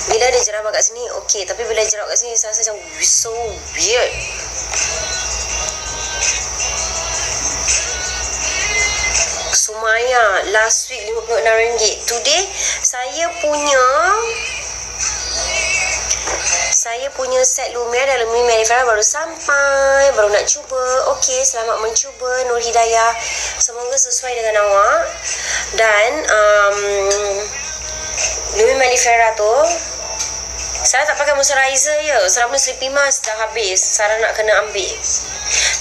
Bila ada jerawat jerawat kat sini, okey. Tapi bila jerawat kat sini, saya rasa macam so weird. Sumaya, last week RM56. Today, saya punya set Lumia dan Lumia Manifera baru sampai, baru nak cuba. Okey, selamat mencuba Nur Hidayah. Semoga sesuai dengan awak. Dan Lumia Manifera tu, Sarah tak pakai moisturizer je. Sarah punya sleeping mask dah habis. Sarah nak kena ambil.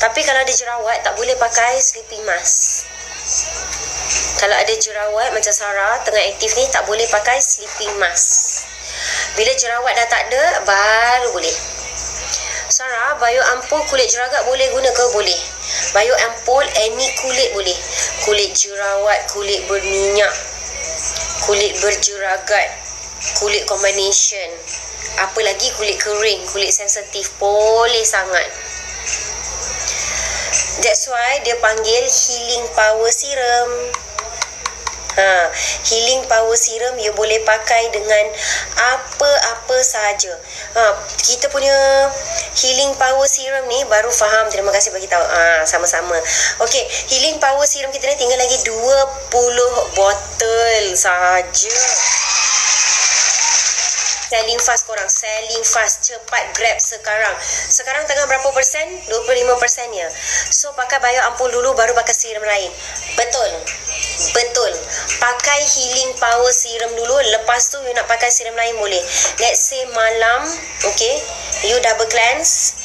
Tapi kalau ada jerawat, tak boleh pakai sleeping mask. Kalau ada jerawat macam Sarah tengah aktif ni, tak boleh pakai sleeping mask. Bila jerawat dah tak ada, baru boleh. Sarah, bio ampul kulit jerawat boleh guna ke? Boleh. Bio ampul any kulit boleh. Kulit jerawat, kulit berminyak, kulit berjerawat, kulit combination, apa lagi kulit kering, kulit sensitif, boleh sangat. That's why dia panggil healing power serum. Healing power serum you boleh pakai dengan apa-apa sahaja. Kita punya healing power serum ni baru faham. Terima kasih bagi tahu. Sama-sama. Okey, healing power serum kita ni tinggal lagi 20 botol sahaja. Selling fast korang, selling fast, cepat grab sekarang. Sekarang tengah berapa persen? 25% ya. So pakai bio ampul dulu baru pakai serum lain. Betul. Pakai healing power serum dulu, lepas tu you nak pakai serum lain boleh. Let's say malam, okay, you double cleanse,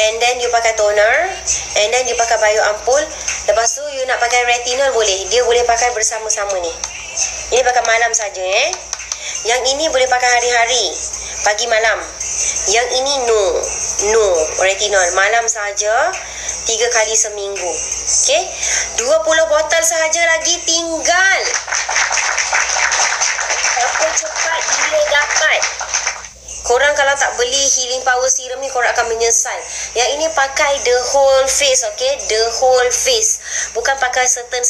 and then you pakai toner, and then you pakai bio ampul. Lepas tu you nak pakai retinol boleh. Dia boleh pakai bersama-sama ni. Ini pakai malam saja Yang ini boleh pakai hari-hari, pagi malam. Yang ini no retinol, malam saja, 3 kali seminggu. Okey, 20 botol sahaja lagi tinggal. Apa cepat bila dapat. Korang kalau tak beli healing power serum ni, korang akan menyesal. Yang ini pakai the whole face, okay? The whole face. Bukan pakai certain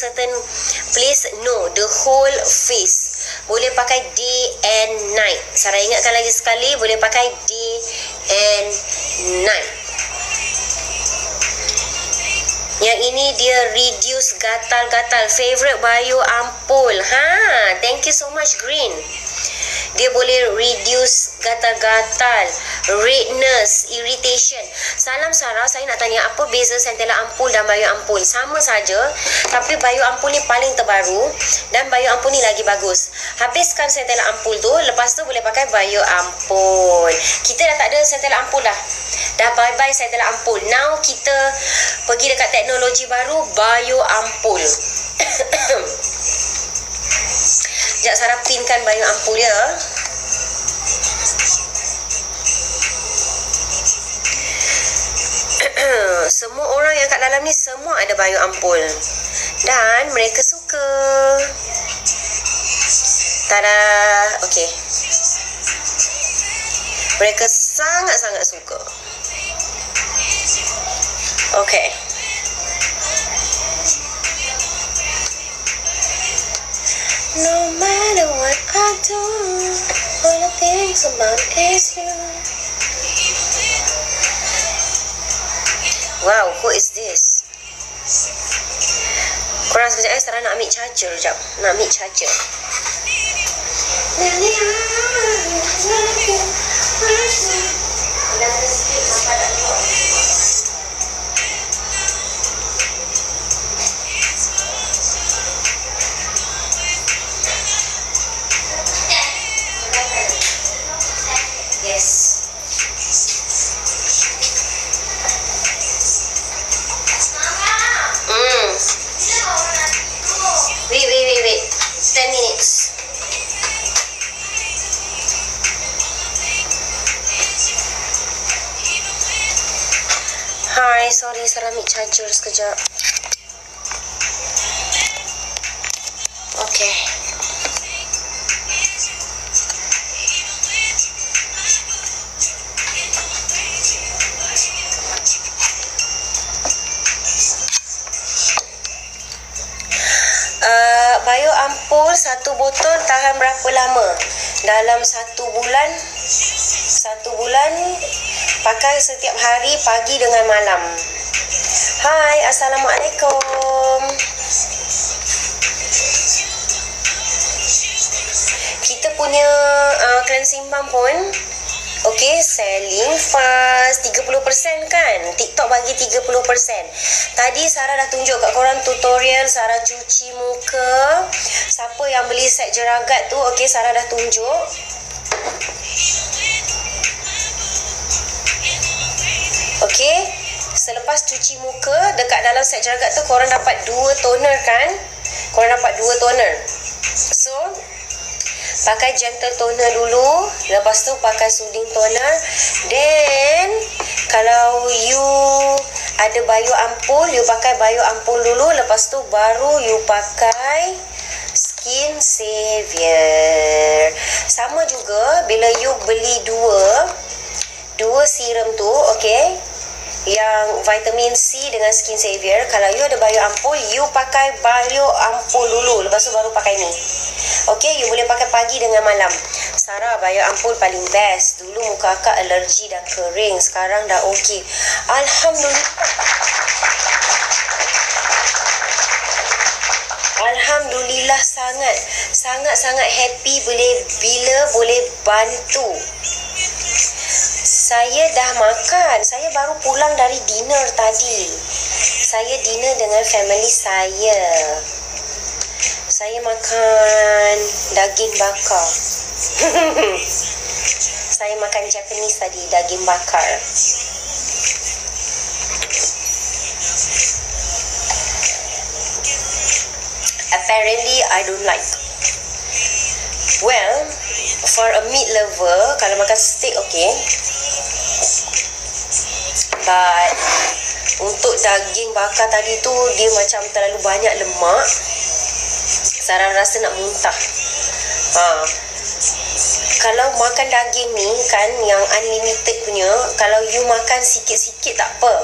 place, no, the whole face. Boleh pakai day and night. Sarah ingatkan lagi sekali, boleh pakai day and night. Yang ini dia reduce gatal-gatal. Favorite bio ampul. Thank you so much Green. Dia boleh reduce gatal-gatal, redness, irritation. Salam Sarah, saya nak tanya apa beza Centella ampul dan bio ampul? Sama saja, tapi bio ampul ni paling terbaru dan bio ampul ni lagi bagus. Habiskan Centella ampul tu, lepas tu boleh pakai bio ampul. Kita dah tak ada Centella ampul dah. Dah bye-bye Centella ampul. Now kita pergi dekat teknologi baru, bio ampul. Sekejap Sarah pinkan bio ampul ya. Semua orang yang kat dalam ni semua ada bio ampul. Dan mereka suka. Tada. Okey. Mereka sangat-sangat suka. Okey. No matter what I do, all I think about is you. Wow, who is this? Korang sekejap Sarah nak ambil charger sekejap. Nak ambil charger. Yes. Wait. 10 minutes. Hi, sorry Sarah ambil charger sekejap. Okay. Bio ampul 1 botol tahan berapa lama? Dalam 1 bulan 1 bulan pakai setiap hari pagi dengan malam. Hai, Assalamualaikum. Kita punya cleansing balm pun okey, selling fast 30% kan. TikTok bagi 30%. Tadi Sarah dah tunjuk kat korang tutorial Sarah cuci muka. Siapa yang beli set jeragat tu, okey, Sarah dah tunjuk. Okey, selepas cuci muka, dekat dalam set jeragat tu korang dapat 2 toner kan? Korang dapat 2 toner. So, pakai gentle toner dulu, lepas tu pakai soothing toner. Then kalau you ada bio ampul, you pakai bio ampul dulu, lepas tu baru you pakai Skin Savior. Sama juga bila you beli dua serum tu, okey, yang vitamin C dengan Skin Savior. Kalau you ada bio ampul, you pakai bio ampul dulu, lepas tu baru pakai ni. Okey, you boleh pakai pagi dengan malam. Sarah, bio ampul paling best. Dulu muka akak alergi dan kering, sekarang dah okey. Alhamdulillah. Alhamdulillah, sangat happy bila boleh bantu. Saya dah makan. Saya baru pulang dari dinner tadi. Saya dinner dengan family saya. Saya makan daging bakar. Saya makan Japanese tadi, daging bakar. Apparently, I don't like. Well, for a meat lover, kalau makan steak, okay. But untuk daging bakar tadi tu, dia macam terlalu banyak lemak. Sarah rasa nak muntah. Kalau makan daging ni kan, yang unlimited punya, kalau you makan sikit-sikit tak apa.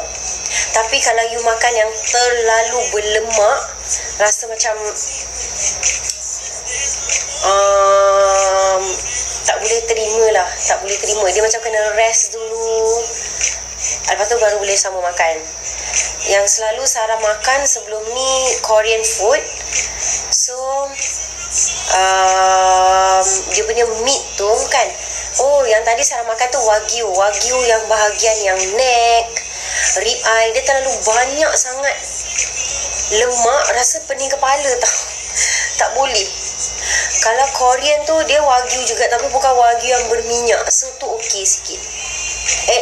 Tapi kalau you makan yang terlalu berlemak, rasa macam tak boleh terima lah. Tak boleh terima. Dia macam kena rest dulu, lepas tu baru boleh sama makan. Yang selalu Sarah makan sebelum ni Korean food. So dia punya meat tu kan, oh, yang tadi Sarah makan tu Wagyu yang bahagian yang neck, rib eye, dia terlalu banyak sangat lemak, rasa pening kepala tau. Tak boleh. Kalau Korean tu dia Wagyu juga, tapi bukan Wagyu yang berminyak, so tu okey sikit.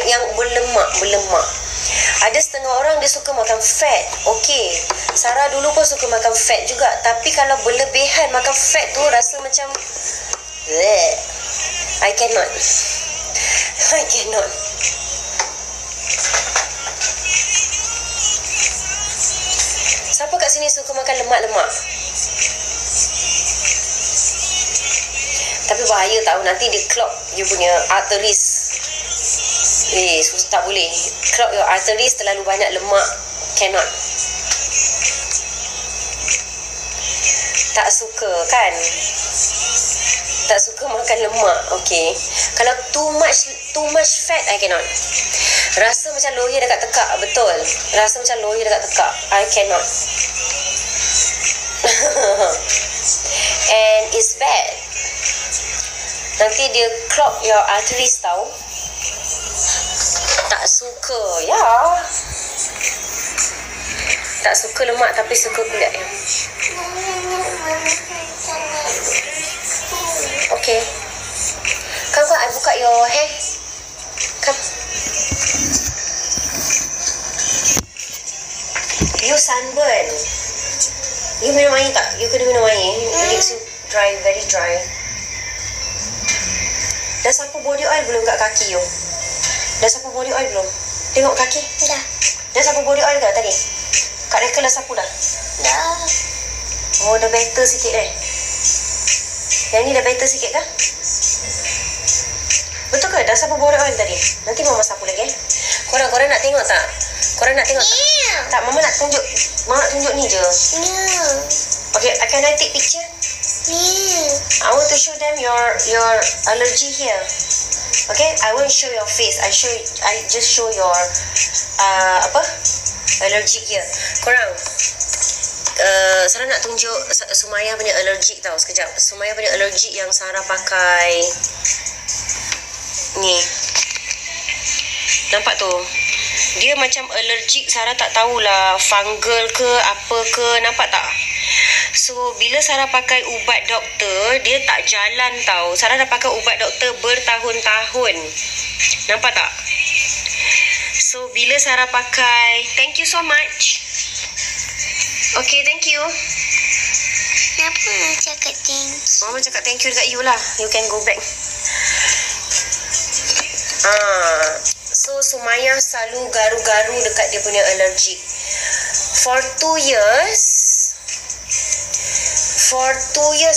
Yang berlemak. Ada setengah orang dia suka makan fat. Okey, Sarah dulu pun suka makan fat juga. Tapi kalau berlebihan makan fat tu, rasa macam I cannot. Siapa kat sini suka makan lemak-lemak? Tapi bahaya tau, nanti dia clog you punya arteries. Tak boleh. Clog your arteries, terlalu banyak lemak, cannot. Tak suka kan? Tak suka makan lemak. Okay. Kalau too much fat, I cannot. Rasa macam lawyer dekat tekak. Betul. Rasa macam lawyer dekat tekak. I cannot. And it's bad. Nanti dia clog your arteries tau. Tak suka. Ya. Tak suka lemak tapi suka kulit ya. Okay. Come, I buka your hair. Come. You sunburn. You minum air tak? You kena minum air. Lips you dry, very dry. Dah sapu body oil belum kat kaki you? Dah sapu body oil belum? Tengok kaki. Dah. Dah sapu body oil ke tadi? Kak Reka dah sapu dah? Dah. Oh, dah better sikit Yang ni dah better sikit kah? Betul ke? Dah sapu body oil tadi? Nanti Mama sapu lagi Korang nak tengok tak? Korang nak tengok tak? Yeah. Tak, Mama nak tunjuk. Mama nak tunjuk ni je. Yeah. Okay, can I take picture? Yeah. I want to show them your allergy here. Okay, I won't show your face. I just show your allergic here. Korang, Sarah nak tunjuk Sumayah punya allergic tau. Sekejap. Sumayah punya allergic yang Sarah pakai ni. Nampak tu? Dia macam allergic, Sarah tak tahulah fungal ke apa ke, nampak tak? So bila Sarah pakai ubat doktor, dia tak jalan tau. Sarah dah pakai ubat doktor bertahun-tahun. Nampak tak? So bila Sarah pakai, thank you so much. Okay, thank you. Kenapa Mama cakap thank you? Mama cakap thank you dekat you lah. You can go back. So Sumayah selalu garu-garu dekat dia punya allergic. For 2 years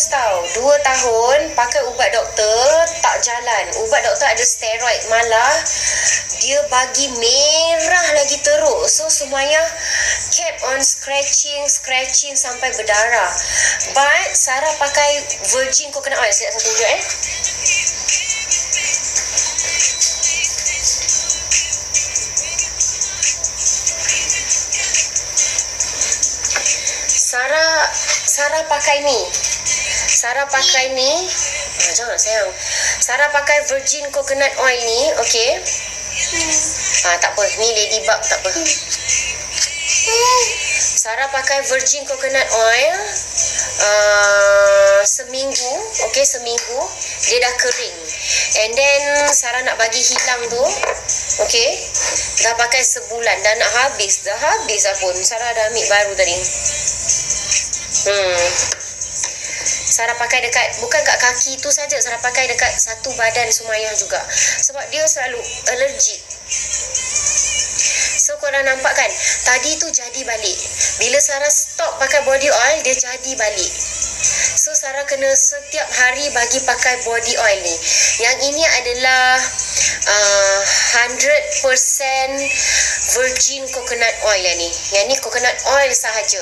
tau. 2 tahun pakai ubat doktor tak jalan. Ubat doktor ada steroid, malah dia bagi merah lagi teruk. So Sumayah kept on scratching sampai berdarah. But Sarah pakai virgin coconut oil. Saya nak tunjuk Sarah pakai ni. Jangan sayang. Sarah pakai virgin coconut oil ni, okey. Tak apa, ni ladybug, tak apa. Sarah pakai virgin coconut oil seminggu, okey, seminggu dia dah kering. And then Sarah nak bagi hilang tu, okey, dah pakai sebulan, dah nak habis dah pun. Sarah dah ambil baru tadi. Sarah pakai dekat, bukan kat kaki tu saja, Sarah pakai dekat satu badan Sumayah juga. Sebab dia selalu allergic. So korang nampak kan, tadi tu jadi balik. Bila Sarah stop pakai body oil, dia jadi balik. So Sarah kena setiap hari bagi pakai body oil ni. Yang ini adalah 100% virgin coconut oil yang ni. Yang ni coconut oil sahaja,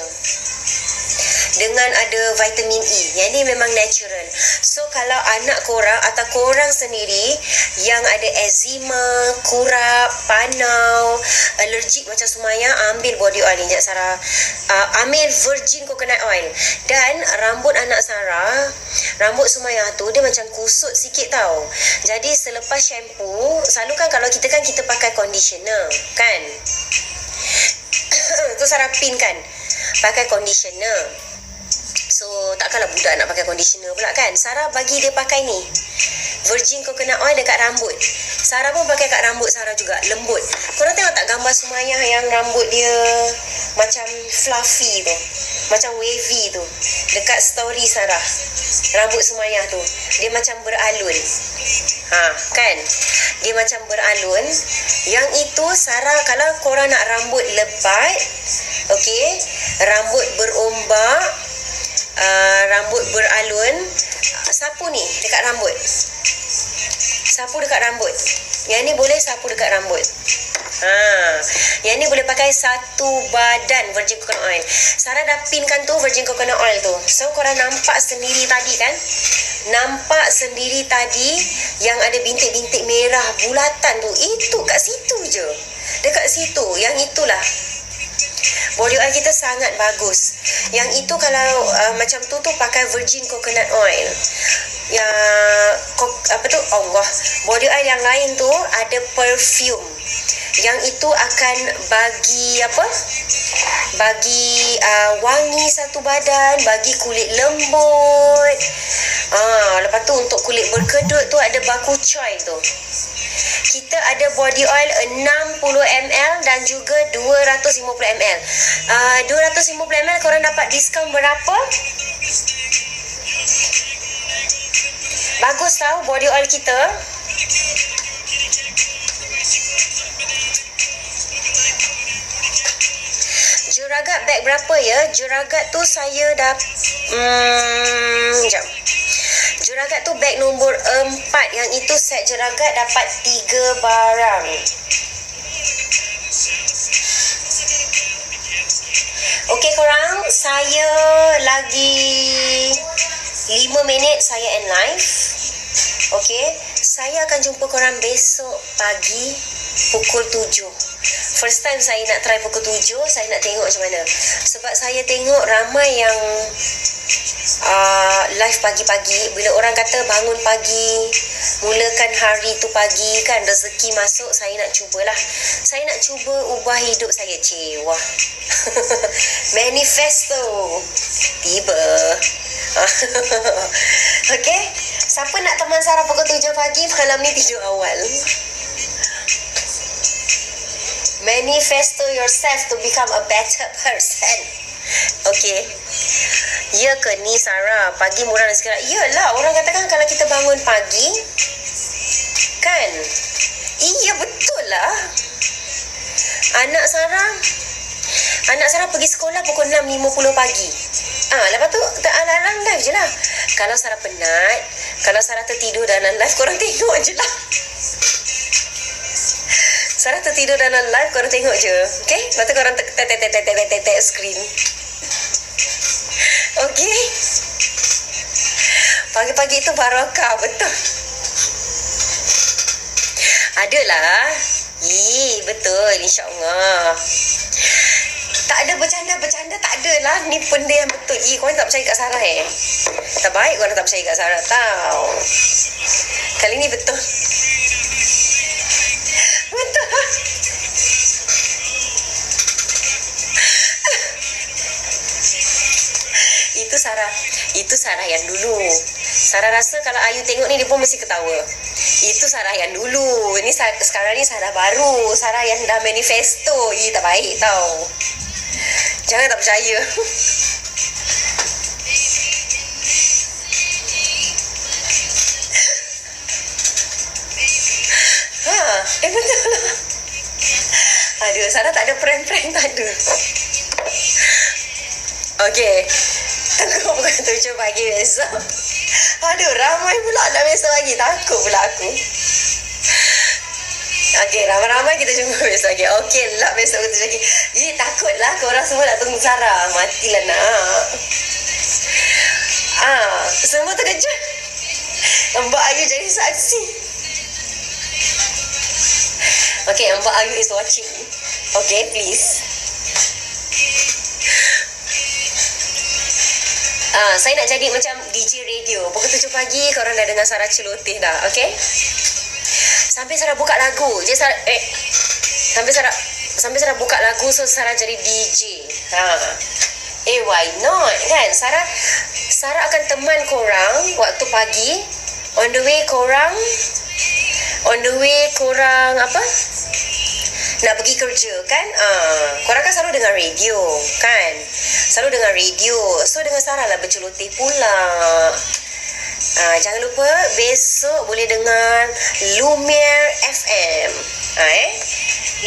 dengan ada vitamin E. Yang ni memang natural. So kalau anak korang atau korang sendiri yang ada eczema, kurap, panau, allergic macam Sumayah, ambil body oil ni. Sarah ambil virgin coconut oil. Dan rambut anak Sarah, rambut Sumayah tu dia macam kusut sikit tau. Jadi selepas shampoo, selalu kan kalau kita pakai conditioner kan. Tu Sarah pin kan, pakai conditioner. So takkanlah budak nak pakai conditioner pula kan. Sarah bagi dia pakai ni, virgin coconut oil dekat rambut. Sarah pun pakai kat rambut Sarah juga, lembut. Korang tengok tak gambar Sumayah yang rambut dia macam fluffy tu, macam wavy tu, dekat story Sarah. Rambut Sumayah tu dia macam beralun. Kan, dia macam beralun. Yang itu Sarah, kalau korang nak rambut lebat, okey, rambut berombak, rambut beralun, sapu ni dekat rambut. Sapu dekat rambut. Yang ni boleh sapu dekat rambut. Yang ni boleh pakai satu badan virgin coconut oil. Sarah dah pinkan tu virgin coconut oil tu. So korang nampak sendiri tadi kan? Nampak sendiri tadi yang ada bintik-bintik merah bulatan tu. Itu kat situ je. Dekat situ. Yang itulah. Body oil kita sangat bagus. Yang itu kalau macam tu pakai virgin coconut oil. Yang body oil yang lain tu ada perfume. Yang itu akan bagi bagi wangi satu badan, bagi kulit lembut. Lepas tu untuk kulit berkedut tu ada Bakuchoy tu. Kita ada body oil 60 ml dan juga 250 ml. 250 ml korang dapat diskaun berapa? Bagus tau body oil kita. Juragat bag berapa ya? Juragat tu saya dah sekejap. Juragat tu bag nombor 4. Yang itu set juragat dapat 3 barang. Okey korang, saya lagi 5 minit saya end live. Okey, Saya akan jumpa korang besok pagi pukul 7. First time saya nak try pukul 7. Saya nak tengok macam mana. Sebab saya tengok ramai yang live pagi-pagi. Bila orang kata bangun pagi, mulakan hari tu pagi kan, rezeki masuk. Saya nak cubalah. Saya nak cuba ubah hidup saya. Wah. Manifesto tiba. Okay, siapa nak teman Sarah pukul 7 pagi malam ni tidur awal? Manifesto yourself to become a better person. Okay. Ya ke ni Sarah, pagi murah rezeki? Yalah, orang katakan kalau kita bangun pagi kan. Iya, betul lah. Anak Sarah pergi sekolah pukul 6.50 pagi. Lepas tu alarm live je lah. Kalau Sarah penat, kalau Sarah tertidur dalam live, korang tengok je lah. Sarah tertidur dalam live, korang tengok je. Okay? Lepas tu korang tek screen. Okay? Pagi-pagi tu barakah, betul. Adalah. Betul, insyaAllah. Tak ada bercanda tak ada lah. Ni benda yang betul. Korang tak percaya kat Sarah Tak baik korang tak percaya kat Sarah tau. Kali ni betul. Betul. Itu Sarah yang dulu. Sarah rasa kalau Ayu tengok ni dia pun mesti ketawa. Itu Sarah yang dulu. Ini sekarang ni Sarah baru. Sarah yang dah manifesto. Tak baik tau. Jangan tak percaya. Betul lah. Aduh, Sarah tak ada prank-prank, tak ada. Okay. Tunggu pukul 7 pagi besok. Aduh, ramai pula nak besok lagi. Takut pula aku. Okay, ramai-ramai kita jumpa besok lagi. Okay lah, besok kita lagi. Takutlah korang semua nak tunggu Sarah. Matilah nak. Semua terkejut. Mbak Ayu jadi saksi. Okay, Mbak Ayu is watching. Okay, please. Saya nak jadi macam DJ radio. Pukul 7 pagi korang dah dengar Sarah celoteh dah. Okay? Sampai Sarah buka lagu je. Sampai Sarah buka lagu, so Sarah jadi DJ. Why not kan? Sarah akan teman korang waktu pagi. On the way korang apa? Nak pergi kerja kan? Korang kan selalu dengar radio kan? Selalu dengar radio. So dengan Sarah lah berceloteh pula. Jangan lupa besok boleh dengar Lumiere FM.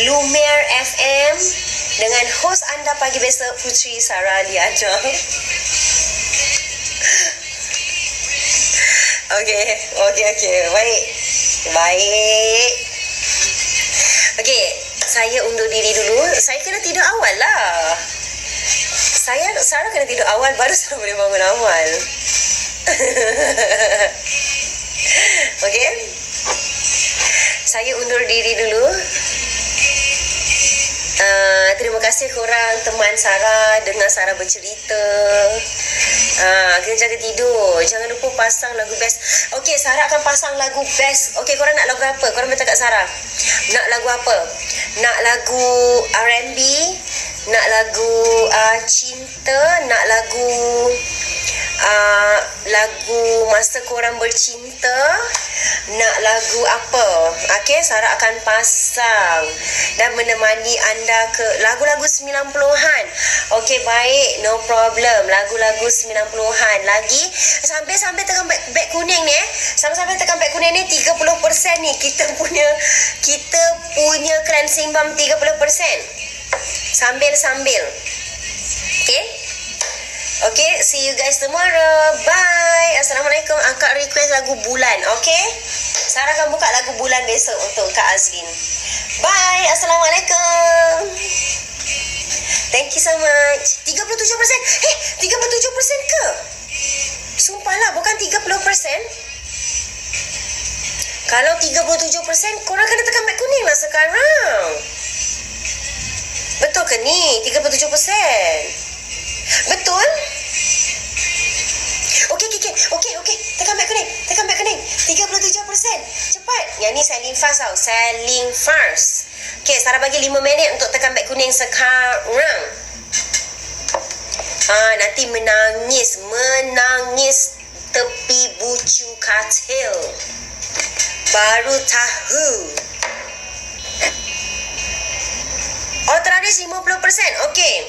Lumiere FM dengan host anda pagi besok, Putri Sarah Liana. Okay. Baik. Okay, saya undur diri dulu. Saya kena tidur awal lah. Sarah kena tidur awal, baru Sarah boleh bangun awal. Okay. Saya undur diri dulu. Terima kasih korang teman Sarah, dengar Sarah bercerita. Kena jaga tidur. Jangan lupa pasang lagu best. Okay, Sarah akan pasang lagu best. Okay, korang nak lagu apa? Korang minta kat Sarah. Nak lagu apa? Nak lagu R&B? Nak lagu cinta? Nak lagu masa korang bercinta? Nak lagu apa? Okay, Sarah akan pasang dan menemani anda ke lagu-lagu 90-an. Okay, baik, no problem. Lagu-lagu 90-an lagi. Sampai tekan back kuning ni Sampai tekan back kuning ni 30% ni. Kita punya cleansing balm 30%. Sambil. Okay, see you guys tomorrow. Bye. Assalamualaikum. Akak request lagu bulan. Okay, Sarah akan buka lagu bulan besok untuk Kak Azlin. Bye. Assalamualaikum. Thank you so much. 37%. 37% ke? Sumpahlah, bukan 30%. Kalau 37%, korang kena tekan beg kuning lah sekarang. Betul ke ni? 37%. Betul? Okey. Tekan beg kuning. 37%. Cepat. Yang ni selling fast tau. Selling fast. Okey, Sarah bagi 5 minit untuk tekan beg kuning sekarang. Nanti menangis tepi bucu katil. Baru tahu. Authorized 50%. Okey.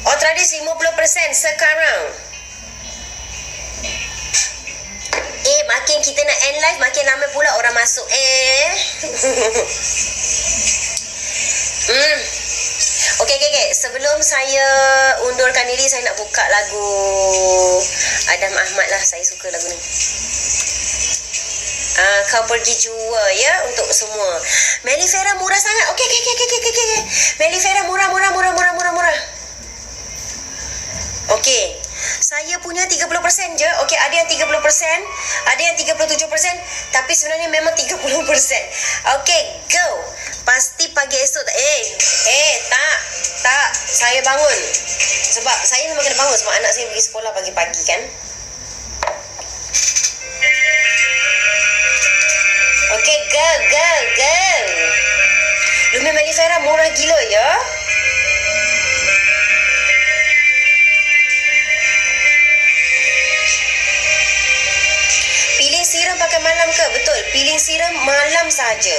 Authorized 50% sekarang. Makin kita nak end live, makin ramai pula orang masuk. Okey. Sebelum saya undurkan diri, saya nak buka lagu Adam Ahmad lah. Saya suka lagu ni. Kau pergi jua ya, untuk semua. Melifera murah sangat. Okey. Melifera murah. Okey. Saya punya 30% je. Okey, ada yang 30%, ada yang 37%, tapi sebenarnya memang 30%. Okey, go. Pasti pagi esok tak. Saya bangun. Sebab saya memang kena bangun sebab anak saya pergi sekolah pagi-pagi kan. Okey, go. Lumi Melifera murah gila ya. Peeling serum pakai malam ke? Betul. Peeling serum malam sahaja.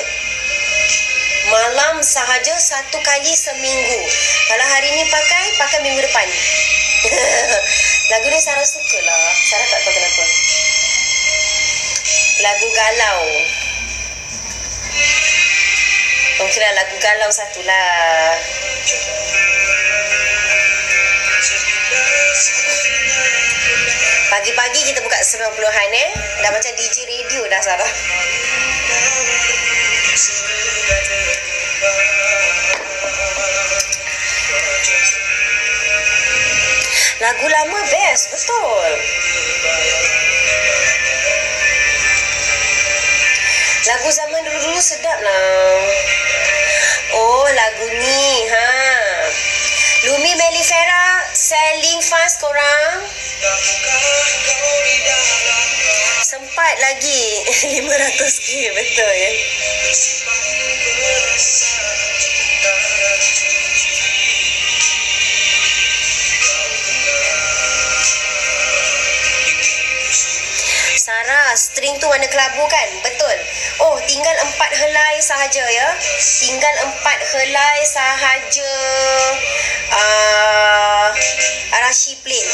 Malam sahaja 1 kali seminggu. Kalau hari ni pakai minggu depan. Lagu ni Sarah suka lah. Sarah tak tahu kenapa. Lagu galau. Okey lah, lagu galau satu lah. Pagi-pagi kita buka 90-an Dah macam DJ radio dah Sarah. Lagu lama best, betul. Lagu zaman dulu-dulu sedap lah. Oh, lagu ni Lumi Melifera selling fast korang. Sempat lagi 500k, betul ya. Sarah, string tu warna kelabu kan? Betul. Oh, tinggal 4 helai sahaja ya. Tinggal 4 helai sahaja. Arashi plain.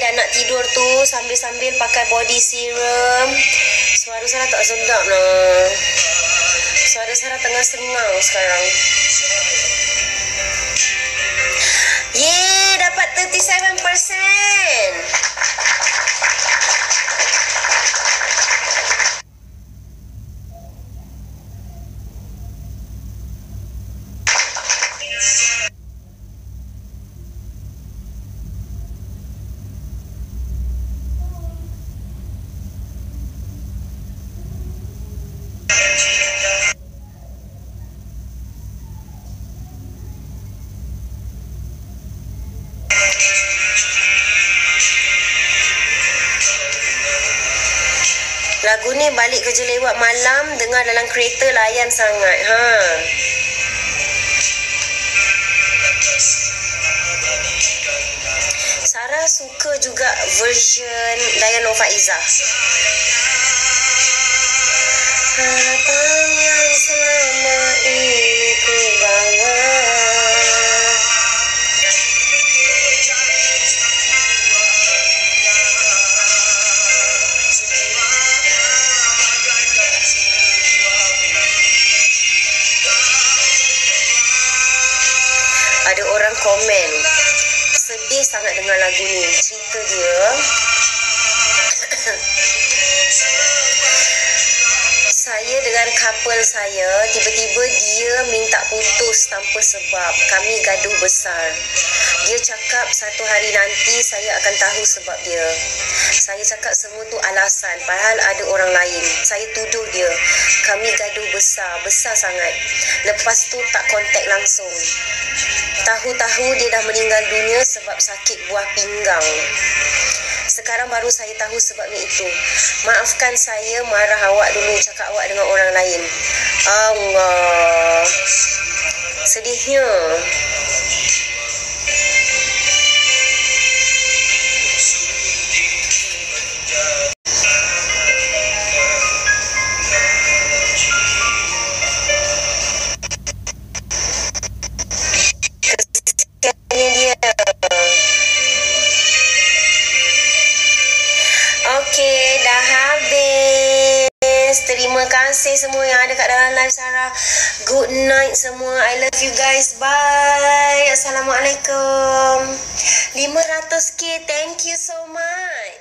Nak tidur tu sambil-sambil pakai body serum. Suara Sarah tak sedap lah. Suara Sarah tengah sengang sekarang. Yeay, dapat 37%. Lagu ni balik kerja lewat malam, dengar dalam kereta layan sangat. Sarah suka juga version Dayang Nur Faizah. Harapan yang selama ini ku bawa. komen. Sedih sangat dengar lagu ni. Cerita dia, saya dengan couple saya, tiba-tiba dia minta putus tanpa sebab. Kami gaduh besar. Dia cakap satu hari nanti saya akan tahu sebab dia. Saya cakap semua tu alasan, padahal ada orang lain. Saya tuduh dia. Kami gaduh besar sangat. Lepas tu tak kontak langsung. Tahu-tahu dia dah meninggal dunia sebab sakit buah pinggang. Sekarang baru saya tahu sebabnya itu. Maafkan saya marah awak dulu, cakap awak dengan orang lain. Allah, sedihnya. Kesiannya dia. Okey, dah habis. Terima kasih semua yang ada kat dalam live Sarah. Good night semua. I love you guys. Bye. Assalamualaikum. 500k. Thank you so much.